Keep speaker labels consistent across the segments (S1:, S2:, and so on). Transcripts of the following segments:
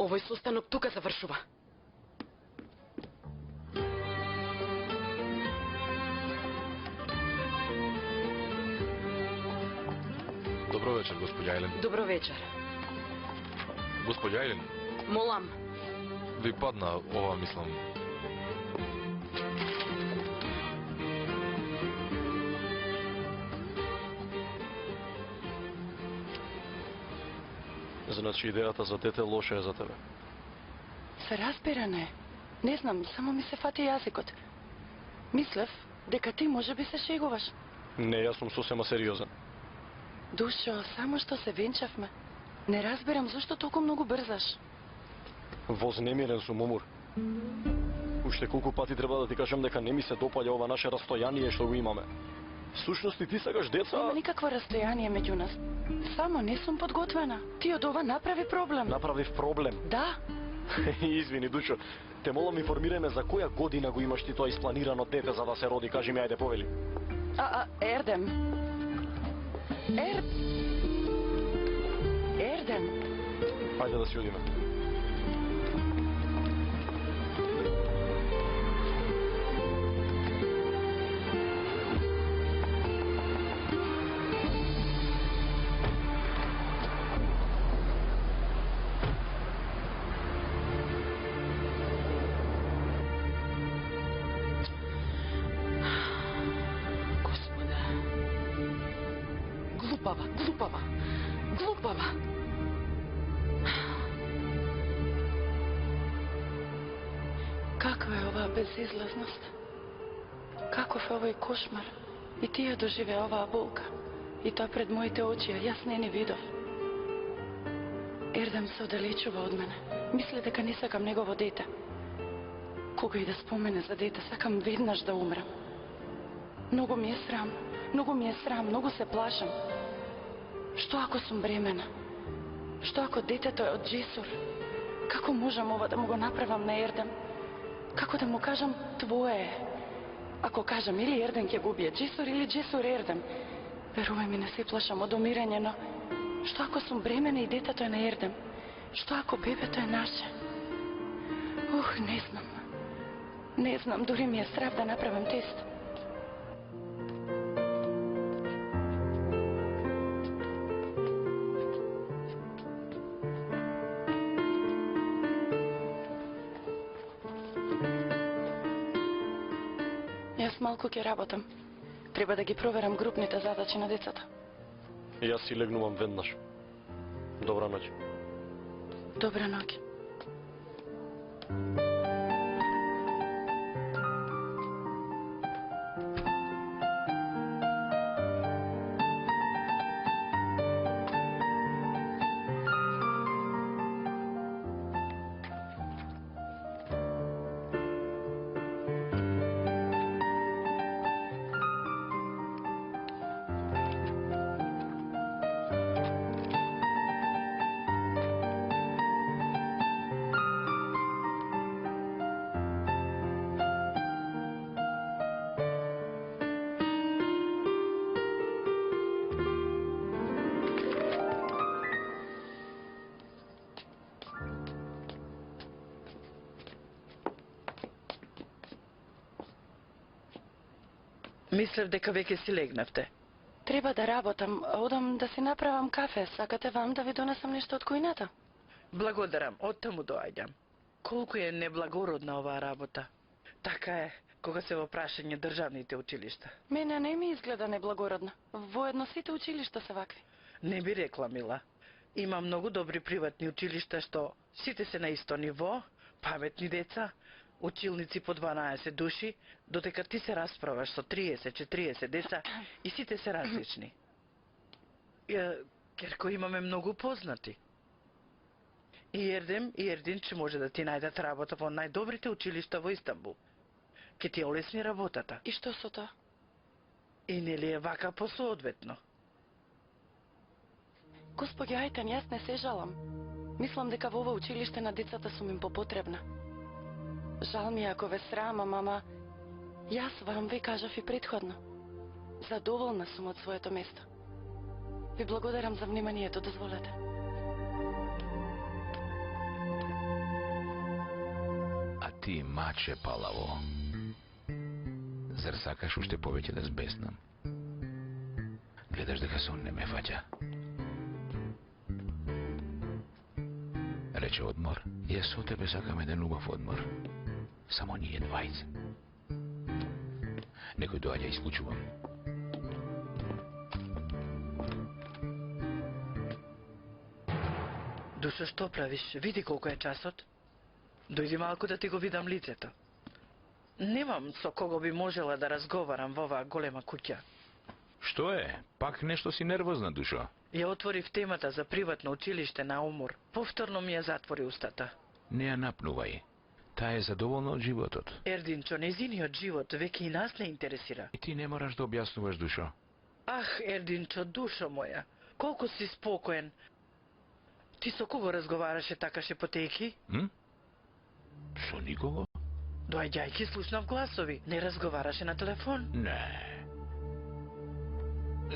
S1: Овој состанок тука завршува.
S2: Добро вечер, господја Елен.
S1: Добро вечер.
S2: Господја Елен,
S1: Молам.
S2: ви падна ова, мислам.
S3: Значи идејата за дете лоша е за тебе.
S4: Се разбиране. Не знам, само ми се фати јазикот. Мислев дека ти може би се шегуваш.
S3: Не, јас сум сосема сериозен.
S4: Душо, само што се венчавме. Не разбирам зашто толку многу брзаш.
S3: Вознемирен сум, Умур. Уште колку пати треба да ти кажам дека не ми се допаѓа ова наше растојание што го имаме. Всушност и ти сакаш деца...
S4: Нема никакво растојание меѓу нас. Само не сум подготвена. Ти од ова направи проблем.
S3: Направив проблем?
S4: Да.
S3: Извини, Дучо. Те молам информирај ме за која година го имаш ти тоа испланирано дете за да се роди. Кажи ми, ајде, повели.
S4: Ердем. Ердем.
S3: Ајде да си одиме.
S1: Глупава.
S4: Каква е оваа безизлазност? Каков е овој кошмар? И ти ја доживе оваа болка. И тоа пред моите очи, а јас не видов. Ердем се оддалечува од мене. Мисли дека не сакам негово дете. Кога и да спомене за дете, сакам веднаш да умрам. Многу ми е срам, многу се плашам. Што ако сум бремена? Што ако детето е од Джесур? Како можам ова да му го направам на Ердем? Како да му кажам твое е? Ако кажам или Ердем ќе го убие Джесур или Джесур Ердем? Верувај ми, не се плашам од умирање, но што ако сум бремена и детето е на Ердем? Што ако бебето е наше? Не знам. Не знам, дури ми е страв да направам тест. Јас малку ќе работам. Треба да ги проверам групните задачи на децата.
S3: Јас си легнувам веднаш. Добра ноќ.
S4: Добра ноќ.
S5: Мислев дека веќе си легнавте.
S4: Треба да работам. Одам да си направам кафе. Сакате вам да ви донесам нешто од кујната?
S5: Благодарам, оттаму доаѓам. Колку е неблагородна оваа работа. Така е, кога се во прашање државните училишта.
S4: Мене не ми изгледа неблагородна. Воедно сите училишта се вакви.
S5: Не би рекла, мила. Има многу добри приватни училишта што сите се на исто ниво, паметни деца, училници по 12 души, додека ти се расправаш со 30-40 деца и сите се различни. Керко, имаме многу познати. И Ердем и Ердинче може да ти најдат работа во најдобрите училишта во Истанбул. Ке ти олесни работата.
S4: И што со тоа?
S5: И нели е вака посоодветно?
S4: Господи Ајтан, јас не се жалам. Мислам дека во ова училиште на децата сум им попотребна. Жал ми ако ве срама, мама. Јас вам ви кажав и претходно. Задоволна сум од своето место. Ви благодарам за вниманието, дозволете.
S6: А ти, маче палаво, зар сакаш уште повеќе да збеснам? Гледаш дека сон не ме фаќа. Рече одмор. Јас со тебе сакам еден убав одмор. Само ние двајца. Некој доаѓа, исклучувам.
S5: Душо, што правиш? Види колку е часот. Дојди малку да ти го видам лицето. Немам со кого би можела да разговарам во оваа голема куќа.
S6: Што е? Пак нешто си нервозна, Душо?
S5: Ја отворив темата за приватно училиште на умор. Повторно ми ја затвори устата.
S6: Не ја напнувај. Таа е задоволна од животот.
S5: Ердинчо, незиниот живот веќе и нас не интересира.
S6: И ти не мораш да објаснуваш, Душо.
S5: Ах, Ердинчо, душо моја, колку си спокоен. Ти со кого разговараше такаше потеки?
S6: Со никого?
S5: Доаѓајќи слушнав гласови. Не разговараше на телефон?
S6: Не.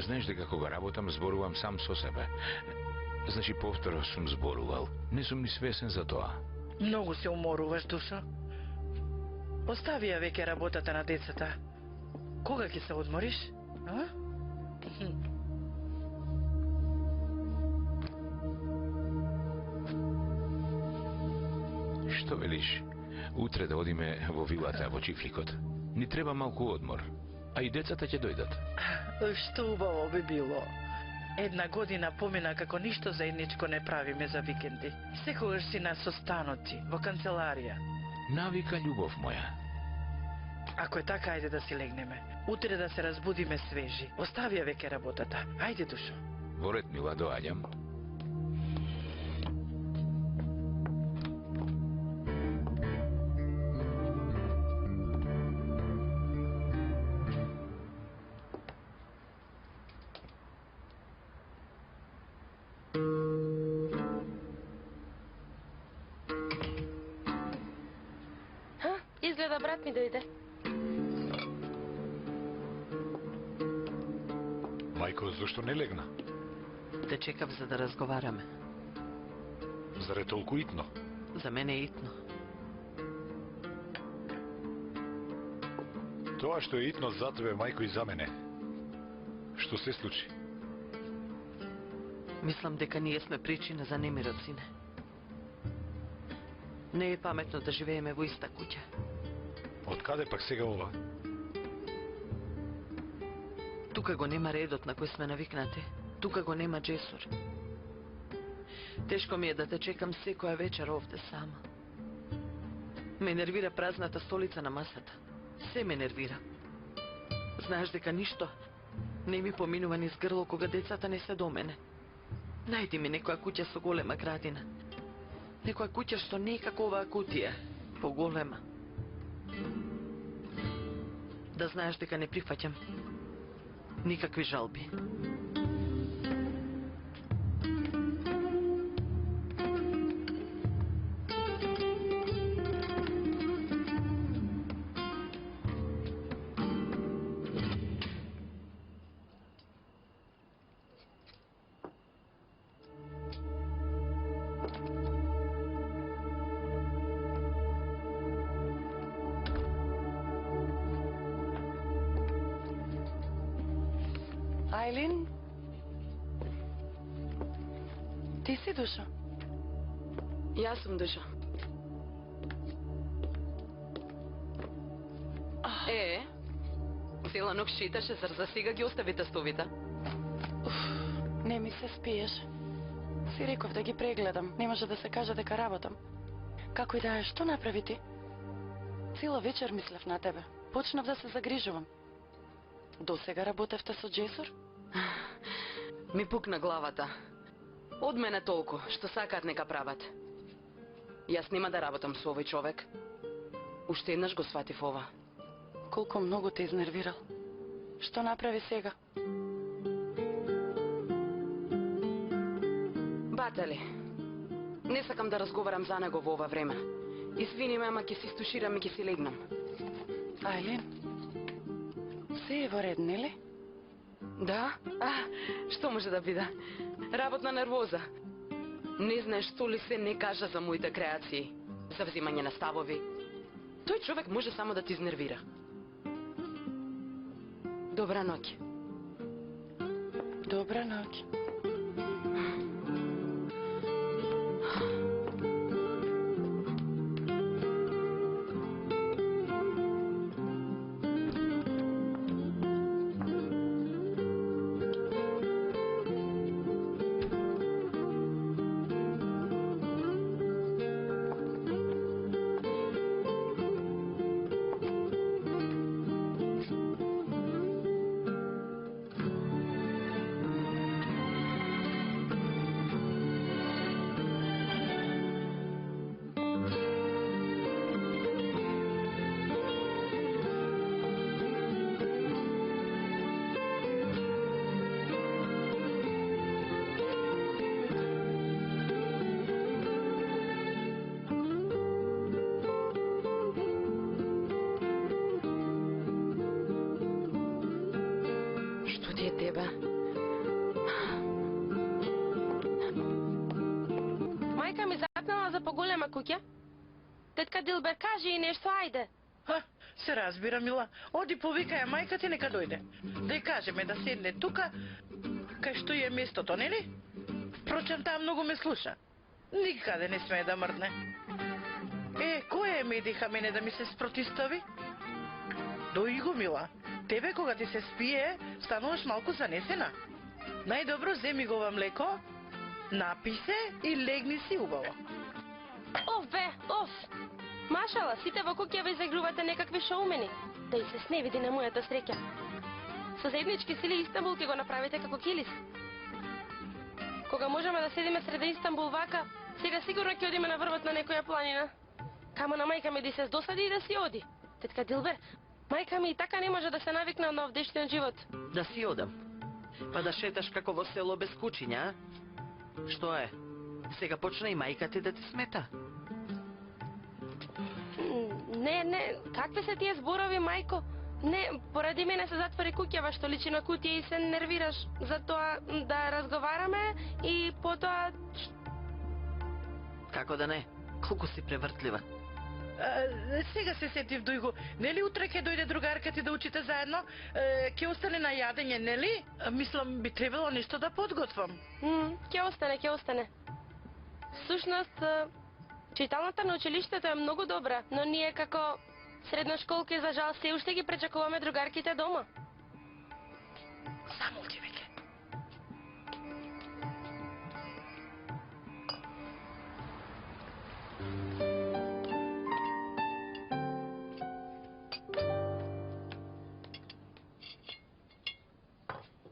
S6: Знаеш дека кога работам, зборувам сам со себе. Значи повторно сум зборувал. Не сум ни свесен за тоа.
S5: Многу се уморуваш, душо. Остави ја веќе работата на децата. Кога ќе се одмориш? А?
S6: Што велиш? Утре да одиме во вилата во Чифликот. Ни треба малку одмор. А и децата ќе дојдат.
S5: Што убаво би било. Една година помина како ништо заедничко не правиме за викенди. Секогаш си на состаноци, во канцеларија.
S6: Навика, љубов моја.
S5: Ако е така, ајде да си легнеме. Утре да се разбудиме свежи. Остави ја веќе работата. Ајде, душо.
S6: Во ред, мила, доаѓам.
S7: Изгледа брат ми дојде.
S2: Мајко, зашто не легна?
S1: Те чекав за да разговараме.
S2: Зар е толку итно?
S1: За мене е итно.
S2: Тоа што е итно за тебе, мајко, и за мене. Што се случи?
S1: Мислам дека ние сме причина за немирот, сине. Не е паметно да живееме во иста куќа.
S2: Од каде пак сега ова?
S1: Тука го нема редот на кој сме навикнати. Тука го нема Джесур. Тешко ми е да те чекам секоја вечер овде сама. Ме нервира празната столица на масата. Се ме нервира. Знаеш дека ништо не ми поминува низ грло кога децата не се до мене. Најди ми некоја куќа со голема градина. Некоја куќа што не е како оваа кутија, поголема. Да знаеш дека не прифаќам никакви жалби.
S4: Ајлин? Ти си, Душо?
S1: Јас сум Душа. Цела ног шиташе, зар за сега ги остави тестовите?
S4: Не ми се спиеш. Си реков да ги прегледам. Не може да се каже дека работам. Како и да е, што направи ти? Цела вечер мислев на тебе. Почнав да се загрижувам. До сега работевте со Джесур?
S1: Ми пукна главата. Од мене толку, што сакаат нека прават. Јас нема да работам со овој човек. Уште еднаш го сватив ова.
S4: Колку многу те изнервирал. Што направи сега?
S1: Батали, не сакам да разговарам за него во ова време. Извини ме, ама ќе си стуширам и ќе си легнам.
S4: Ајлин, се е во ред, нели?
S1: Да? Што може да биде? Работна нервоза. Не знаеш што ли се не кажа за моите креации. За взимање на ставови,
S4: Тој човек може само да ти изнервира. Добра ноќ. Добра ноќ. Тебе.
S7: Мајка ми запнала за поголема куќа. Тетка Дилбер, кажи и нешто, ајде.
S5: Ха, се разбира, мила. Оди повикај мајка ти нека дојде. Да ја кажеме да седне тука, кај што е местото, нели? Впрочем, таа многу ме слуша. Никаде не смее да мрдне. Која е медиха мене да ми се спротистави? Дој го, мила. Тебе кога ти се спие, стануваш малку занесена. Најдобро земи го ова млеко, напи се и легни си убаво.
S7: Оф бе, оф. Машала, сите во куќа ве изигрувате некакви шоумени. Да и се сневиди на мојата среќа. Со заеднички сили Истанбул ќе го направите како Килис. Кога можеме да седиме среде Истанбул вака, сега сигурно ќе одиме на врвот на некоја планина. Камо на мајка ми да се досади и да си оди. Тетка Дилбер, мајка ми и така не може да се навикне на овдешниот живот.
S1: Да си одам. Па да шеташ како во село без кучиња, а? Што е? Сега почна и мајка ти да ти смета.
S7: Не, какви се тие зборови, мајко? Не, поради мене се затвори куќава што личи на кутија и се нервираш. Затоа да разговараме и потоа...
S1: Како да не? Колку си превртлива.
S5: Сега се сетив, Дујго. Нели утре ќе дојде другарка ти да учите заедно? Ќе остане на јадење, нели? Мислам, би требало нешто да подготвам.
S7: Ќе остане. Всушност, читалната на училиштето е многу добра, но ние како средношколки, за жал, се уште ги пречекуваме другарките дома.
S5: Замолчи веќе.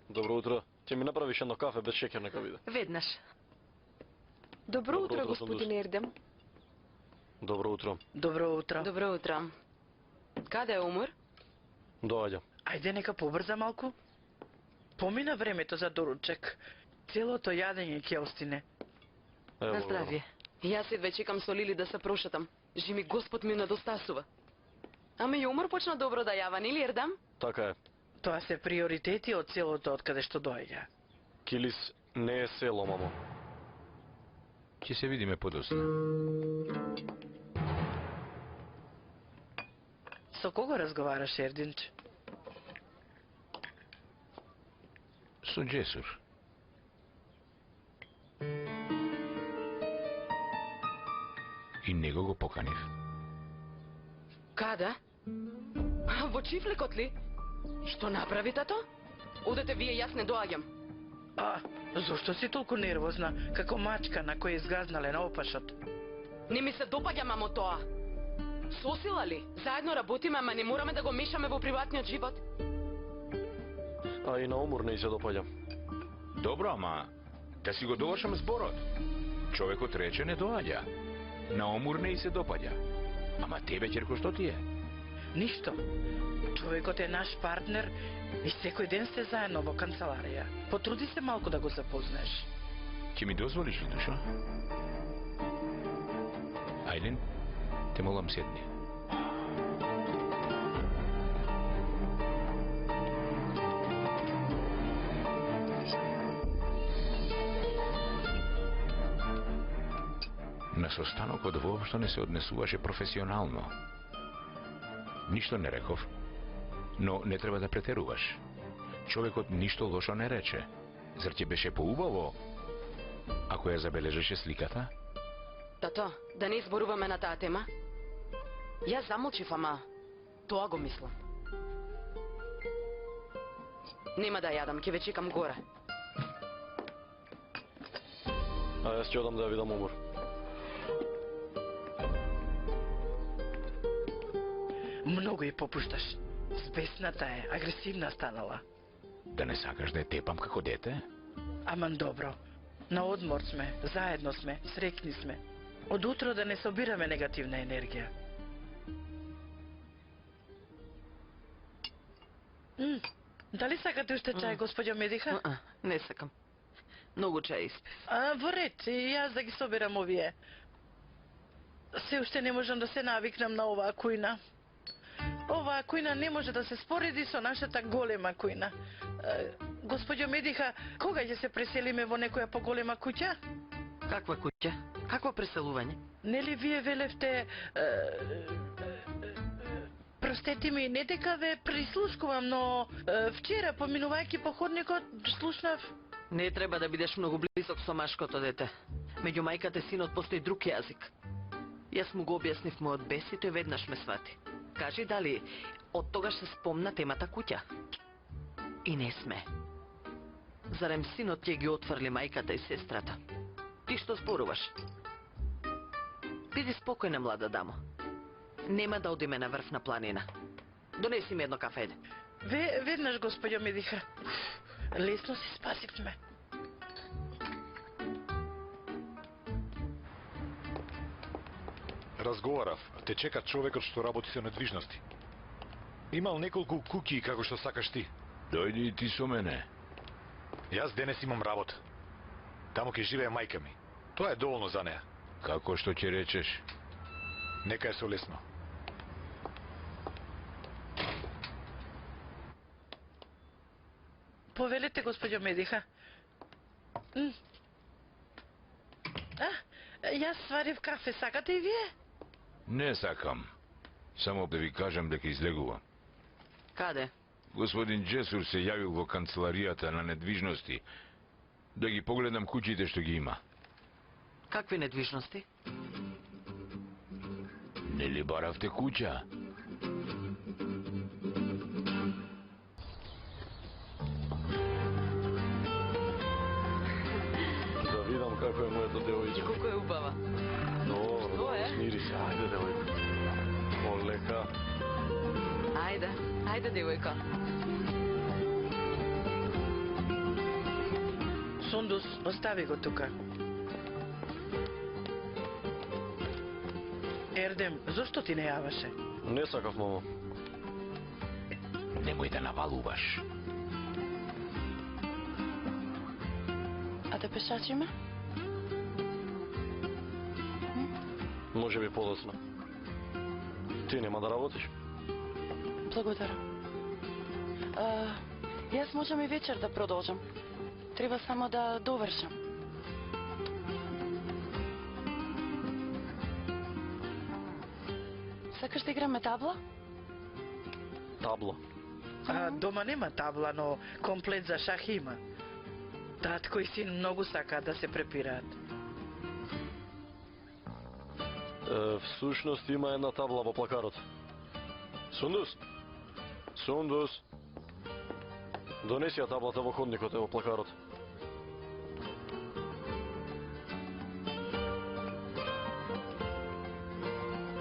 S3: Добро утро. Ќе ми направиш едно кафе без шеќер нека биде.
S1: Веднаш.
S4: Добро утро,
S3: утро,
S4: господин Ердем.
S3: Добро утро.
S5: Добро утро.
S4: Добро утро. Каде е Умур?
S3: Доаѓам.
S5: Ајде нека побрза малку. Помина времето за доручек. Целото јадење ќе остине.
S4: На здравје. Јас едве чекам со Лили да се прошетам. Жими Господ ми недостасува. Ама и Умур почна добро да јава, нели Ердам?
S3: Така е.
S5: Тоа се приоритети од селото од каде што доаѓа.
S3: Килис не е село, мамо.
S6: Ќе се видиме подоцна.
S5: Со кого разговараш, Ердинч?
S6: Со Джесур. И него го поканив.
S4: Каде? Во чифлекот ли? Што направи тато? Одете вие, јас не доаѓам.
S5: Зошто си толку нервозна, како мачка на која изгазнале на опашот?
S4: Не ми се допаѓа, мамо, тоа. Сосила ли? Заедно работиме, ама не мораме да го мешаме во приватниот живот.
S3: А и на Умур не и се допаѓа.
S6: Добро, ама да си го довршам зборот. Човекот рече не доаѓа. На Омур не и се допаѓа. Ама тебе, ќерко, што ти е?
S5: Ништо. Човекот е наш партнер и секој ден сте заедно во канцеларија. Потруди се малку да го запознаеш.
S6: Ќе ми дозволиш ли, душо? Ајден, те молам седни. На состанокот воопшто не се однесуваше професионално. Ништо не реков, но не треба да претеруваш. Човекот ништо лошо не рече. Зар ќе беше поубаво ако ја забележеше сликата?
S4: Тато, да не изборуваме на таа тема? Јас замолчив, ама тоа го мислам. Нема да јадам, ќе ве чекам горе.
S3: А јас ќе одам да ја видам Умур.
S5: Многу ја попушташ. Збесната е, агресивна станала.
S6: Да не сакаш да ја тепам како дете?
S5: Аман добро. На одмор сме, заедно сме, срекни сме. Од утро да не собираме негативна енергија. Дали сакате уште чај, господјо Медиха?
S1: Не сакам. Многу чај испив.
S5: Во ред, јас да ги собирам овие. Се уште не можам да се навикнам на оваа кујна. Оваа кујна не може да се спореди со нашата голема кујна. Господјо Медиха, кога ќе се преселиме во некоја поголема куќа?
S1: Каква куќа? Какво преселување?
S5: Нели вие велевте... Простете ми, не дека ве прислушкувам, но вчера, поминувајќи по ходникот, слушнав...
S1: Не треба да бидеш многу близок со машкото дете. Меѓу мајката и синот постои друг јазик. Јас му го објаснив мојот бес и тој веднаш ме свати. Кажи дали од тогаш се спомна темата куќа? И не сме. Зарем синот ќе ги отфрли мајката и сестрата? Ти што зборуваш? Биди спокојна, млада дамо. Нема да одиме на врв на планина. Донеси ми едно кафе.
S5: Веднаш, господјо Медиха. Лесно си спасивме.
S2: Разговарав. Те чека човекот што работи со недвижности. Имал неколку куќи како што сакаш ти.
S6: Дојди и ти со мене.
S2: Јас денес имам работа. Таму ќе живее мајка ми. Тоа е доволно за неа.
S6: Како што ќе речеш?
S2: Нека е солесно.
S5: Повелете, господјо Медиха. Јас сварив кафе, сакате и вие?
S6: Не сакам. Само да ви кажам дека излегувам.
S1: Каде?
S6: Господин Джесур се јавил во канцеларијата на недвижности да ги погледам куќите што ги има.
S1: Какви недвижности?
S6: Нели баравте куќа?
S3: Да видам како е моето девојче.
S1: Колку е убава.
S3: Добро,
S1: Што е?
S3: смири се, ајде девојка. Полека.
S1: Ајде, ајде девојка.
S5: Сундус, остави го тука. Ердем, зошто ти не јаваше?
S3: Не сакав, мамо.
S6: Немој да навалуваш.
S4: А да пешачиме?
S3: Може би подоцна. Ти нема да работиш?
S4: Благодарам. Јас можам и вечер да продолжам. Треба само да довршам. Сакаш да играме табла?
S3: Табла.
S5: Дома нема табла, но комплет за шах има. Татко и син многу сакаат да се препираат.
S3: Всушност има една табла во плакарот. Сундус! Сундус! Донеси ја таблата во ходникот, е во плакарот.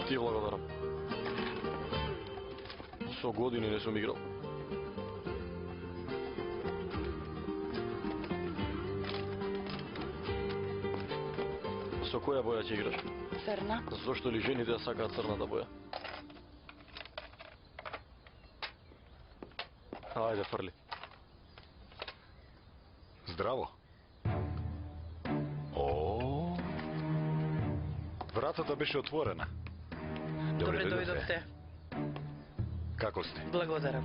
S3: Ти благодарам. Со години не сум играл. Со која боја ќе играш?
S4: Црна.
S3: Зошто ли жените ја сакаат црната боја? Ајде, фрли.
S2: Здраво.
S6: О,
S2: Вратата беше отворена.
S5: Добре дојдовте.
S2: Како сте?
S5: Благодарам.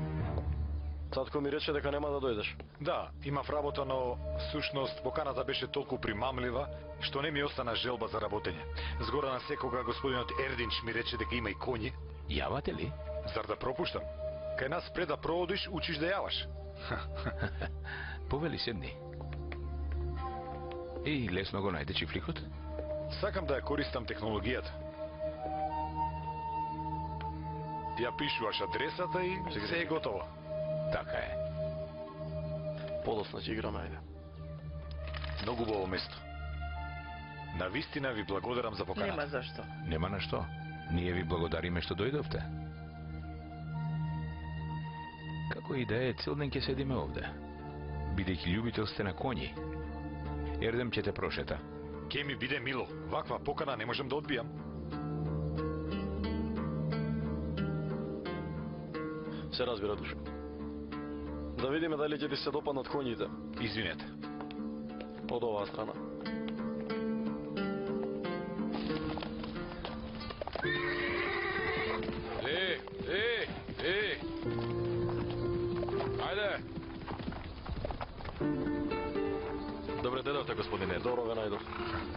S3: Татко ми рече дека нема да дојдеш.
S2: Да, имав работа, но всушност поканата беше толку примамлива, што не ми остана желба за работење. Згора на секога господинот Ердинч ми рече дека има и коњи.
S6: Јавате ли?
S2: Зар да пропуштам? Кај нас пред да проводиш, учиш да јаваш.
S6: Повели седни. И лесно го најде чифликот?
S2: Сакам да ја користам технологијата. Ја пишуваш адресата и се е готово.
S6: Така е.
S3: Подосна ќе играме, ајде.
S2: Многу убаво место. Навистина ви благодарам за поканата.
S5: Нема зашто.
S6: Нема на што. Ние ви благодариме што дојдовте. Како и да е, цел ден ќе седиме овде. Бидејќи љубител сте на коњи. Ердем ќе те прошета.
S2: Ке ми биде мило. Ваква покана не можем да одбијам.
S3: Се разбира, Душко. Да видиме дали ќе ти се допаднат коњите.
S2: Извинете.
S3: Од оваа страна.
S6: Ајде!
S8: Добре дојдовте, господине.
S3: Добро ве најдов.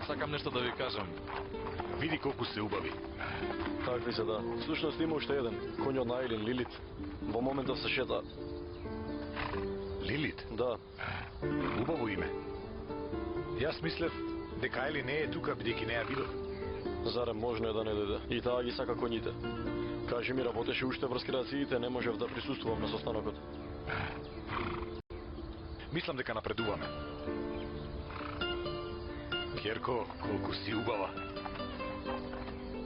S8: Сакам нешто да ви кажам.
S2: Види колку се убави.
S3: Такви се, да. Всушност има уште еден. Коњот на Айлин, Лилит. Во моментов се шетаат.
S2: Лилит?
S3: Да.
S2: Убаво име. Јас мислев дека Айлин не е тука, бидејќи не ја видов.
S3: Зарем можно е да не дојде. И таа ги сака коњите. Кажи ми, работеше уште врз креациите, не можев да присуствувам на состанокот.
S2: Мислам дека напредуваме. Керко, колку си убава.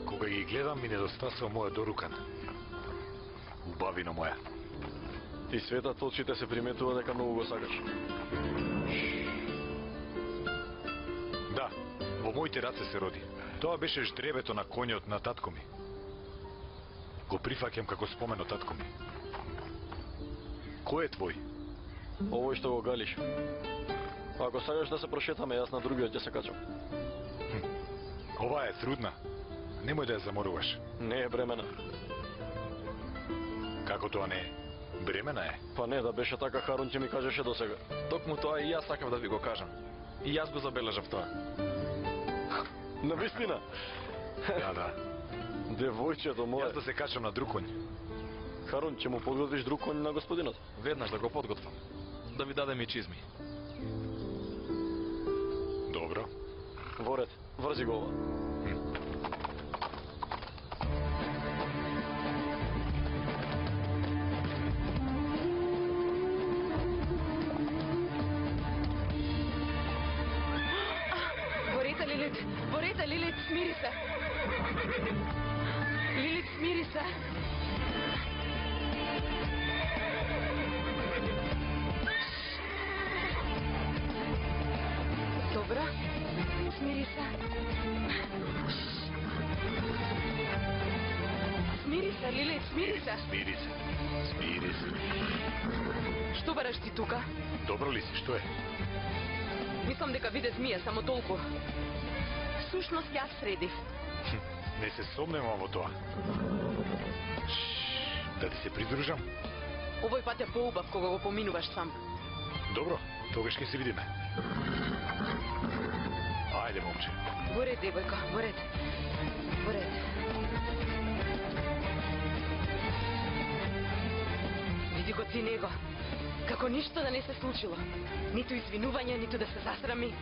S2: Кога ги гледам, ми недостасува моја дорукан. Убавино моја.
S3: И светот очите се приметува дека многу го сакаш.
S2: Да, во моите раце се роди. Тоа беше ждребето на коњот на татко ми. Го прифаќам како спомен од татко ми. Кој е твој?
S3: Овој што го галиш. Ако сакаш да се прошетаме, јас на другиот ќе се качам.
S2: Ова е трудна. Немој да ја заморуваш.
S3: Не е бремена.
S2: Како тоа не е? Бремена е.
S3: Па не, да беше така, Харун ќе ми кажеше досега.
S8: Токму тоа и јас сакав да ви го кажам. И јас го забележав тоа.
S3: Навистина.
S2: Да, да.
S3: Девојчето мое.
S2: Јас да се качам на друг коњ.
S3: Харун, ќе му подготвиш друг коњ на господинот?
S8: Веднаш да го подготвам. Да ви дадем и чизми.
S2: Добро.
S3: Во ред, врзи го ова.
S4: Борете, Лилит! Борете, Лилит! Смири се! Лилит, смири се! Добро. Смири се. Смири се, Лилит, смири се.
S2: Смири се. Смири се.
S4: Што бараш ти тука?
S2: Добро ли си, што е?
S4: Мислам дека виде змија, само толку. Всушност јас средив.
S2: Не се сомневам во тоа. Да ти се придружам?
S4: Овој пат е поубав кога го поминуваш сам.
S2: Добро, тогаш ќе се видиме. Ајде, момче.
S4: Во ред, девојка, во ред. Во ред. Види го ти него. Како ништо да не се случило. Ниту извинување, ниту да се засрами.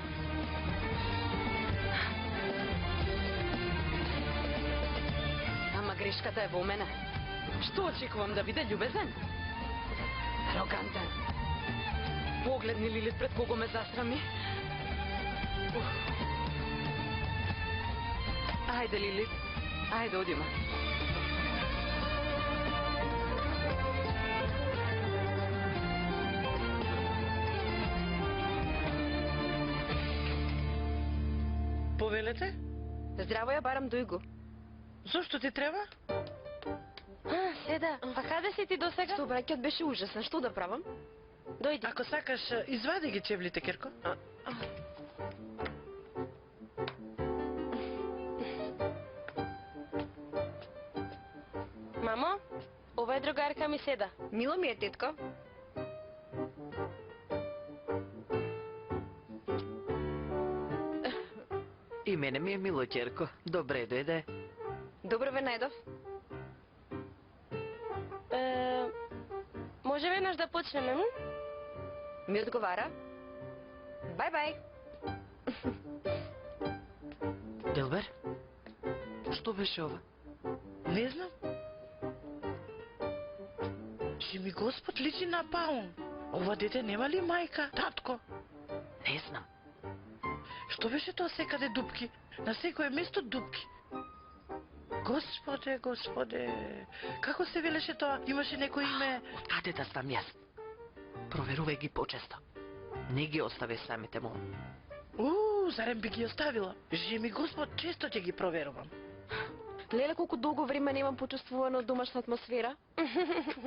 S4: Ама грешката е во мене. Што очекувам да биде љубезен? Арогантен. Погледни Лилит пред кого ме засрами. Ајде, Лилит. Ајде, одиме.
S5: Повелете?
S7: Здраво ја барам Дујго.
S5: Зошто ти треба?
S7: Седа, па каде си ти досега? Што браќот беше ужасен, што да правам? Дојди.
S5: Ако сакаш, извади ги чевлите, Керко.
S7: Мамо, ова е другарка ми Седа.
S9: Мило ми е, тетко.
S1: И мене ми е мило, ќерко. Добре дојде.
S7: Добро ве најдов. Може веднаш да почнеме, Ми одговара. Бај.
S1: Делбер? Што беше ова?
S5: Не знам. Че ми Господ личи на паун. Ова дете нема ли мајка, татко?
S1: Не знам.
S5: Што беше тоа секаде дупки? На секое место дупки. Господе, како се велеше тоа? Имаше некој име?
S1: Од каде да знам јас? Проверувај ги почесто. Не ги остави самите му.
S5: Зарем би ги оставила? Жи ми Господ, често ќе ги проверувам.
S7: Леле, колку долго време немам почувствувано домашна атмосфера.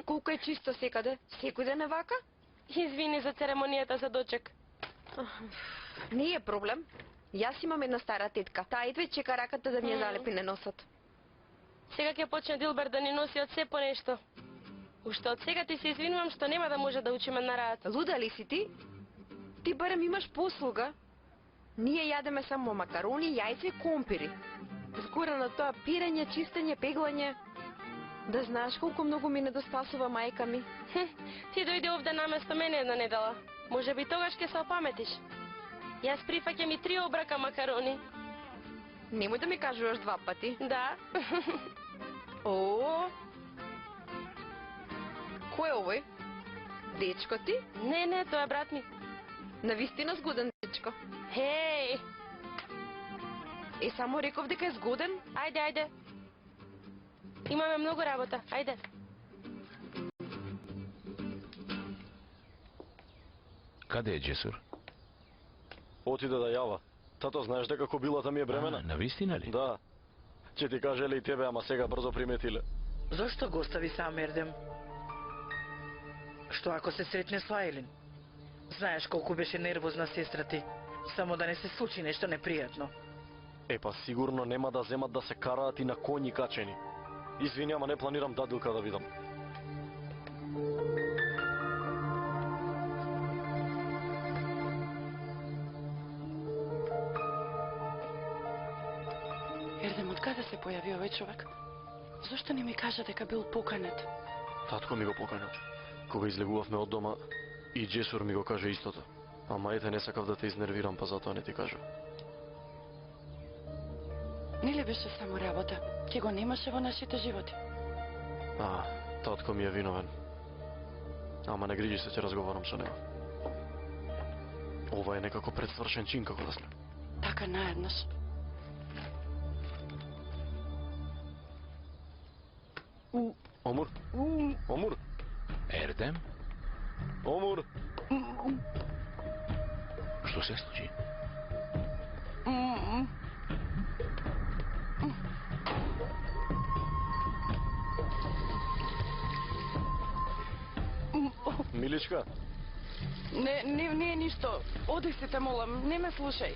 S7: Колку е чисто секаде. Секој ден е вака? Извини за церемонијата за дочек. Не е проблем. Јас имам една стара тетка. Таа идва чека раката да ми ја залепи на носот. Сега ќе почне Дилбер да ни носи од се по нешто. Уште од сега ти се извинувам што нема да може да учиме на раат. Луда ли си ти? Ти барем имаш послуга. Ние јадеме само макарони, јајца и компири. Згора на тоа пирење, чистење, пеглање. Да знаеш колку многу ми недостасува мајка ми. Ти дојде овде наместо мене една недела. Може би тогаш ќе се опаметиш. Јас прифаќам и 3 обрака макарони. Немој да ми кажуваш 2 пати. Да. О. Кој е овој? Дечко ти? Не, тоа е брат ми. Навистина згоден дечко. Хеј! Само реков дека е згоден? Ајде. Имаме многу работа, ајде.
S6: Каде е Джесур?
S3: Отиде да јава. Тато, знаеш дека кобилата ми е бремена?
S6: Навистина ли?
S3: Да. Ќе ти кажеле и тебе, ама сега брзо приметиле.
S5: Зошто го остави сам Ердем? Што ако се сретне со Ајлин? Знаеш колку беше нервозна сестра ти. Само да не се случи нешто непријатно.
S3: Па сигурно нема да земат да се караат и на коњи качени. Извини, ама не планирам дадилка да видам.
S4: Ердем, од каде се појави овој човек? Зошто не ми кажа дека бил поканет?
S3: Татко ми го покана. Кога излегувавме од дома, и Джесур ми го каже истото. Ама ете, не сакав да те изнервирам, па затоа не ти кажа.
S4: Не ли беше само работа? Ќе го немаше во нашите животи.
S3: Татко ми е виновен. Ама не грижи се, ќе разговарам со него. Ова е некако предсвршен чин како да сме.
S4: Така наеднаш.
S3: Омур? Омур?
S6: Ердем?
S3: Омур?
S6: Што се случи?
S3: Миличка?
S4: Не е ништо. Оди се те молам, не ме слушај.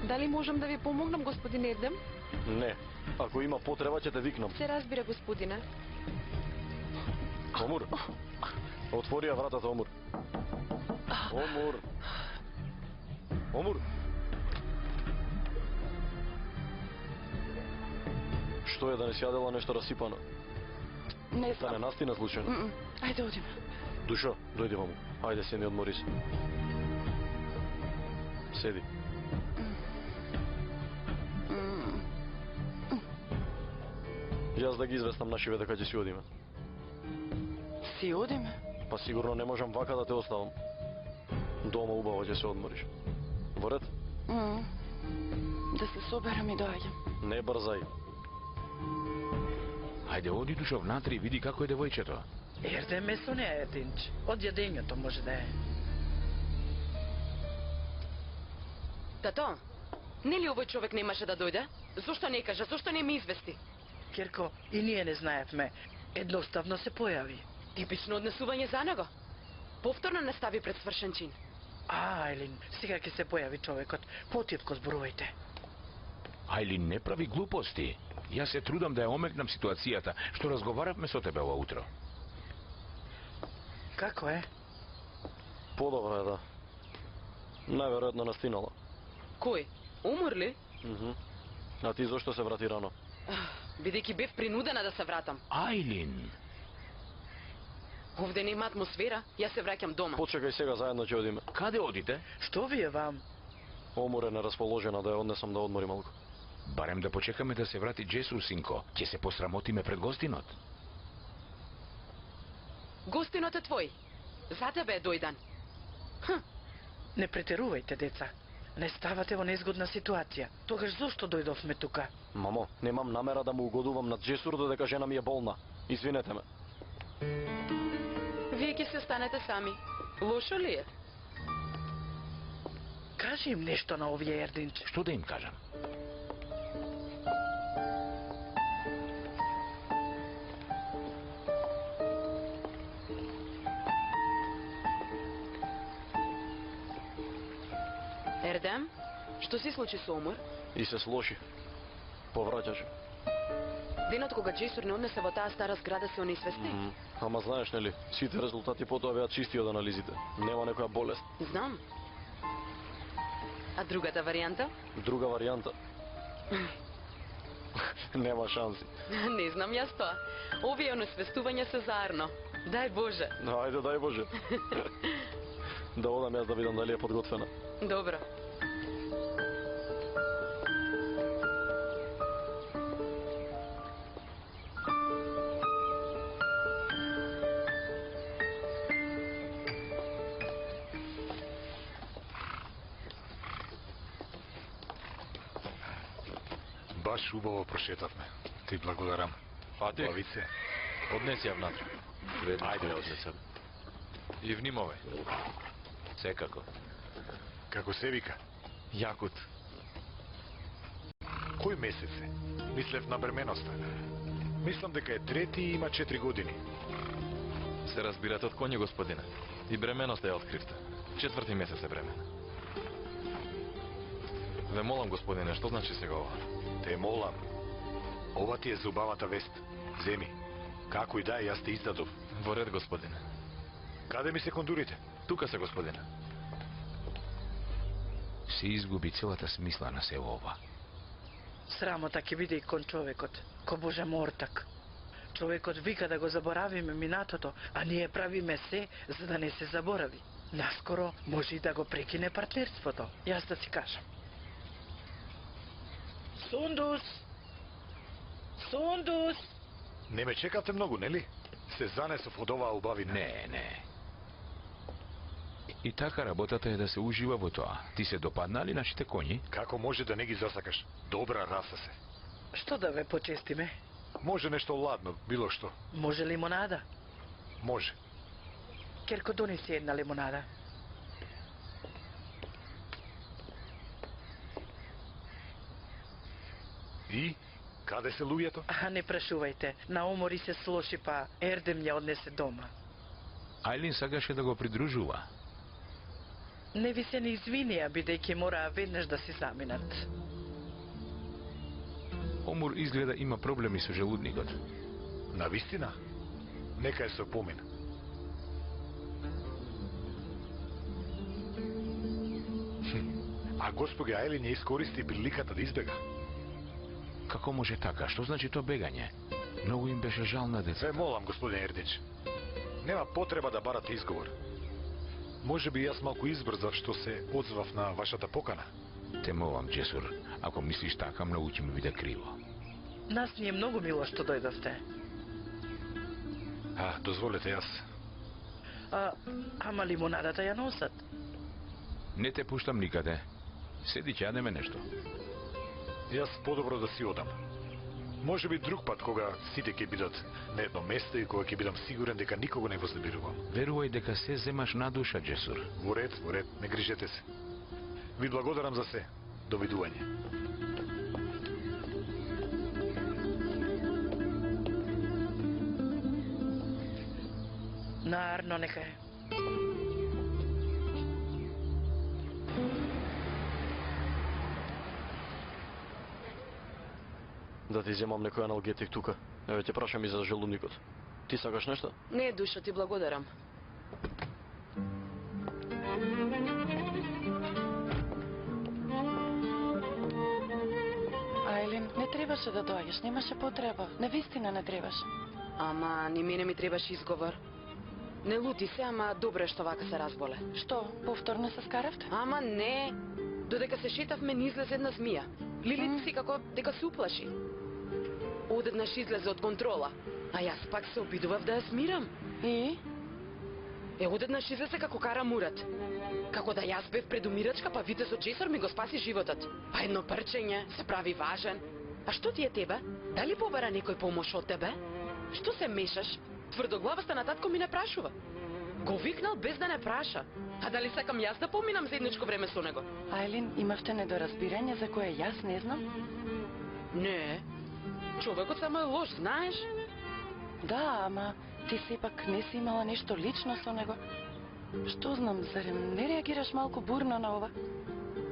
S7: Дали можам да ви помогнам, господин Ердем?
S3: Не. Ако има потреба, ќе те викнам.
S7: Се разбира, господине.
S3: Омур? Отвори ја вратата, Омур. Омур? Омур? Што е, да не си јадела нешто расипано?
S4: Не
S3: Да не
S4: знам.
S3: настина случајно?
S4: Ајде, одиме.
S3: Душо, дојди ваму. Ајде, седни, одмори се. Седи. Јас да ги известам нашиве дека ќе си одиме.
S4: Си одиме?
S3: Па сигурно не можам вака да те оставам. Дома убаво ќе се одмориш. Во ред?
S4: Да се соберам и доаѓам.
S3: Не брзај.
S6: Ајде, оди Душо внатре и види како е девојчето.
S5: Ердем е со неја етинч. Од јадењето може да е.
S4: Тато, нели овој човек немаше да дојде? Зошто не кажа, зошто не ми извести?
S5: Керко, и ние не знаевме. Едноставно се појави.
S4: Типично однесување за него. Повторно не стави пред свршен чин.
S5: Ајлин, сега ќе се појави човекот. Потитко зборувајте.
S6: Ајлин не прави глупости. Јас се трудам да ја омекнам ситуацијата, што разговаравме со тебе ова утро.
S5: Како е?
S3: Подобро е, да. Најверојатно настинала.
S1: Кој? Умор ли?
S3: А ти зошто се врати рано?
S1: Бидејќи бев принудена да се вратам.
S6: Ајлин,
S1: Овде нема атмосфера, јас се враќам дома.
S3: Почекај сега, заедно ќе одиме.
S6: каде одите?
S5: Што ви е вам?
S3: Омор е нерасположена да ја однесам да одмори малку.
S6: Барем да почекаме да се врати Джесур, синко. Ќе се посрамотиме пред гостинот.
S1: Гостинот е твој. За тебе е дојдан.
S5: Не претерувајте, деца. Не ставате во незгодна ситуација. Тогаш зошто дојдовме тука?
S3: Мамо, немам намера да му угодувам на Джесур додека жена ми е болна. Извинете ме.
S1: Вие ќе се станете сами. Лошо ли е?
S5: Кажи им нешто на овие Ердинч.
S6: Што да им кажам?
S1: Ердем, што се случи со Омор?
S3: И се слоши. Повраќаше.
S1: Денот кога Джесур не однесе во таа стара зграда се онесвести?
S3: Ама знаеш нели, сите резултати потоа беа чисти од анализите. Нема некоја болест.
S1: Знам. А другата варијанта?
S3: Друга варијанта. Нема шанси.
S1: Не знам јас тоа. Овие онесвестувања се заарно. Дај Боже.
S3: Ајде, дај Боже. Да одам јас да видам дали е подготвена.
S1: Добро.
S2: Баш убаво прошетавме. Ти благодарам.
S8: А ти?
S2: Лавице.
S8: Однеси ја внатре.
S6: Ајде, однесам.
S8: И внимавај.
S6: Секако.
S2: Како се вика?
S8: Јакут.
S2: Кој месец е? Мислев на бременоста. Мислам дека е трети и има 4 години.
S8: Се разбирате од коње, господине. И бременоста ја откривте. 4 месец е бремен. Ве молам, господине, што значи сега ова?
S2: Те молам. Ова ти е зубавата вест. Земи. Како и да е, јас те издадов.
S8: Во ред, господине.
S2: Каде ми се кондурите?
S8: Тука се, господине.
S6: Се изгуби целата смисла на се ова.
S5: Срамота ќе биде и кон човекот. Ко Боже мортак. Човекот вика да го заборавиме минатото, а ние правиме се за да не се заборави. Наскоро може и да го прекине партнерството. Јас да си кажам. Сундус! Сундус!
S2: Не ме чекате многу, нели? Се занесов од оваа убавина.
S6: Не. И така работата е да се ужива во тоа. Ти се допадна ли нашите коњи?
S2: Како може да не ги засакаш? Добра раса се.
S5: Што да ве почестиме?
S2: Може нешто ладно, било што.
S5: Може лимонада?
S2: Може.
S5: Керко, донеси една лимонада.
S2: И? Каде се луѓето?
S5: А, не прашувајте. На Омори се слоши, па Ердем ја однесе дома.
S6: Ајлин сакаше да го придружува.
S5: Не ви се не извинија, бидејќи мораа веднаш да се заминат.
S6: Омур изгледа има проблеми со желудникот.
S2: Навистина? Нека е со помин. А госпоѓа Ајлин ја искористи приликата да избега.
S6: Како може така? Што значи тоа бегање? Многу им беше жал на
S2: Ве
S6: децата.
S2: молам, господин Ердич. Нема потреба да барате изговор. Може би јас малку избрзав што се одзвав на вашата покана.
S6: Те молам, Джесур, ако мислиш така, многу ќе ми биде криво.
S5: Нас ни е многу мило што дојдовте.
S2: Дозволете јас.
S5: Ама лимонадата ја носат.
S6: Не те пуштам никаде. Седи, ќе јадеме нешто.
S2: Јас подобро да си одам. Може би друг пат кога сите ќе бидат на едно место и кога ќе бидам сигурен дека никого не вознемирувам.
S6: Верувај дека се земаш на душа, Джесур.
S2: Во ред, не грижете се. Ви благодарам за се. Довидување.
S5: Нарно нека е.
S3: Да ти земам некој аналгетик тука. Еве ќе прашам и за желудникот. Ти сакаш нешто?
S1: Не, душо, ти благодарам.
S4: Не требаше да доаѓаш, немаше потреба. Навистина не требаш.
S9: Ама, ни мене ми требаш изговор. Не лути се, ама добро е што вака се разболе.
S4: Што, повторно се скаравте?
S9: Ама не. Додека се шетавме, ни излезе една змија. Лилит си како дека се уплаши. Одеднаш излезе од контрола, а јас пак се обидував да ја смирам.
S4: И?
S9: Одеднаш излезе како кара мурат. Како да јас бев предумирачка, па витесот Джесор ми го спаси животот. Па едно прчење, се прави важен. А што ти е тебе? Дали побара некој помош од тебе? Што се мешаш? Тврдоглавоста на татко ми не прашува. Го викнал без да не праша. А дали сакам јас да поминам заедничко време со него?
S4: Ајлин, имавте недоразбирање за кое јас не знам?
S9: Не. Човекот само е лош, знаеш?
S4: Да, ама ти сепак не си имала нешто лично со него. Што знам, зарем не реагираш малку бурно на ова?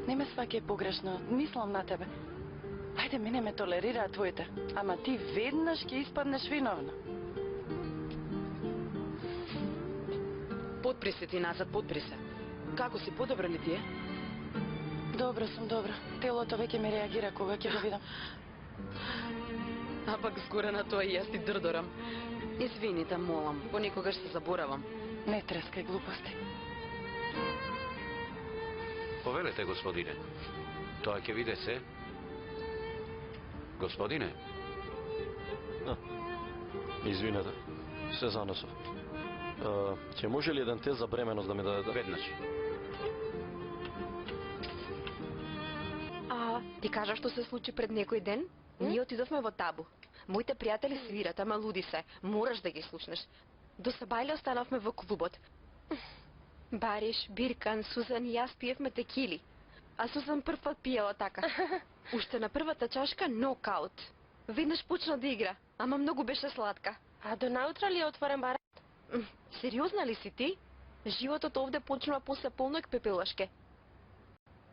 S4: Не ме сваќај погрешно, мислам на тебе. Ајде, мене ме толерираат твоите, ама ти веднаш ќе испаднеш виновна.
S9: Подпри се ти назад, подпри се. Како си, подобра ли ти е?
S4: Добро сум, добро. Телото веќе ми реагира кога ќе го видам.
S9: А пак згоре на тоа и јас ти дрдорам. Извините, молам, понекогаш се заборавам.
S4: Не трескај глупости.
S10: Повелете, господине. Тоа ќе виде се. Господине.
S3: Извинете, се занесов. Ќе може ли еден тест за бременост да ми дадете?
S10: Веднаш.
S11: Ти кажа што се случи пред некој ден? Ние отидовме во табу. Моите пријатели свират, ама луди се. Мораш да ги слушнеш. До сабајле останавме во клубот. Бариш, Биркан, Сузан и јас пиевме текили. А Сузан прв пат пиела така. Уште на првата чашка нокаут. Веднаш почна да игра, ама многу беше сладка.
S7: А до наутро ли е отворен барот?
S11: Сериозна ли си ти? Животот овде почнува после полнок пепелашке.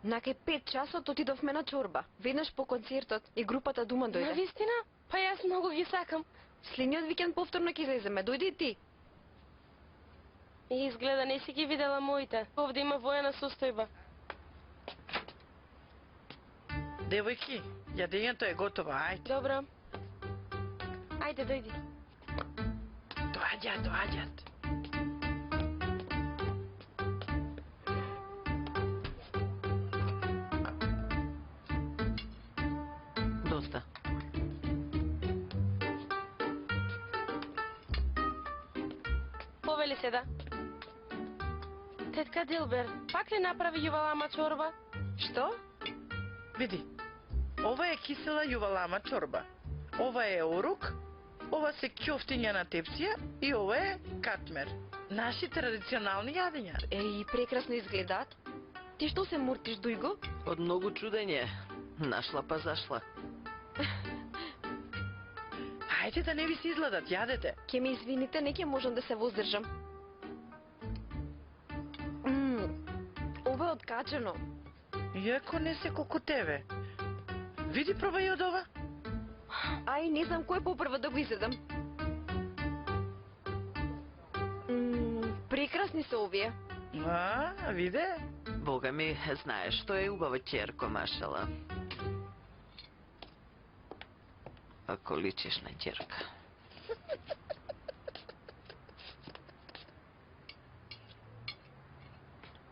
S11: Накај 5 часот отидовме на чорба. Веднаш по концертот и групата Дума дојде.
S7: Навистина? Па јас многу ги сакам.
S11: Следниот викенд повторно ќе излеземе. Дојди и ти.
S7: И изгледа не си ги видела моите. Овде има воена состојба.
S5: Девојки, јадењето е готово, ајде.
S7: Добро. Ајде, дојди.
S5: Доаѓаат.
S1: Доста.
S7: Повели се да. Тетка Дилбер, пак ли направи јувалама чорба?
S11: Што?
S5: Види, ова е кисела јувалама чорба. Ова е орук, ова се ќофтиња на тепсија и ова е катмер. Наши традиционални јадења.
S11: Еј, прекрасно изгледаат. Ти што се муртиш, Дујго?
S1: Од многу чудење. Нашла па зашла.
S5: Ајде да не ви се изгledат, јадете.
S11: Ке ми извините, не ќе можам да се воздржам. Ова е откачено.
S5: Иако не се колку тебе. Види, пробај од ова.
S11: Ај, не знам кој попрво да го изедам. Прекрасни се овие.
S5: Виде?
S1: Бога ми, знаеш, што е убава ќерко, машала. Ако личиш на ќерка.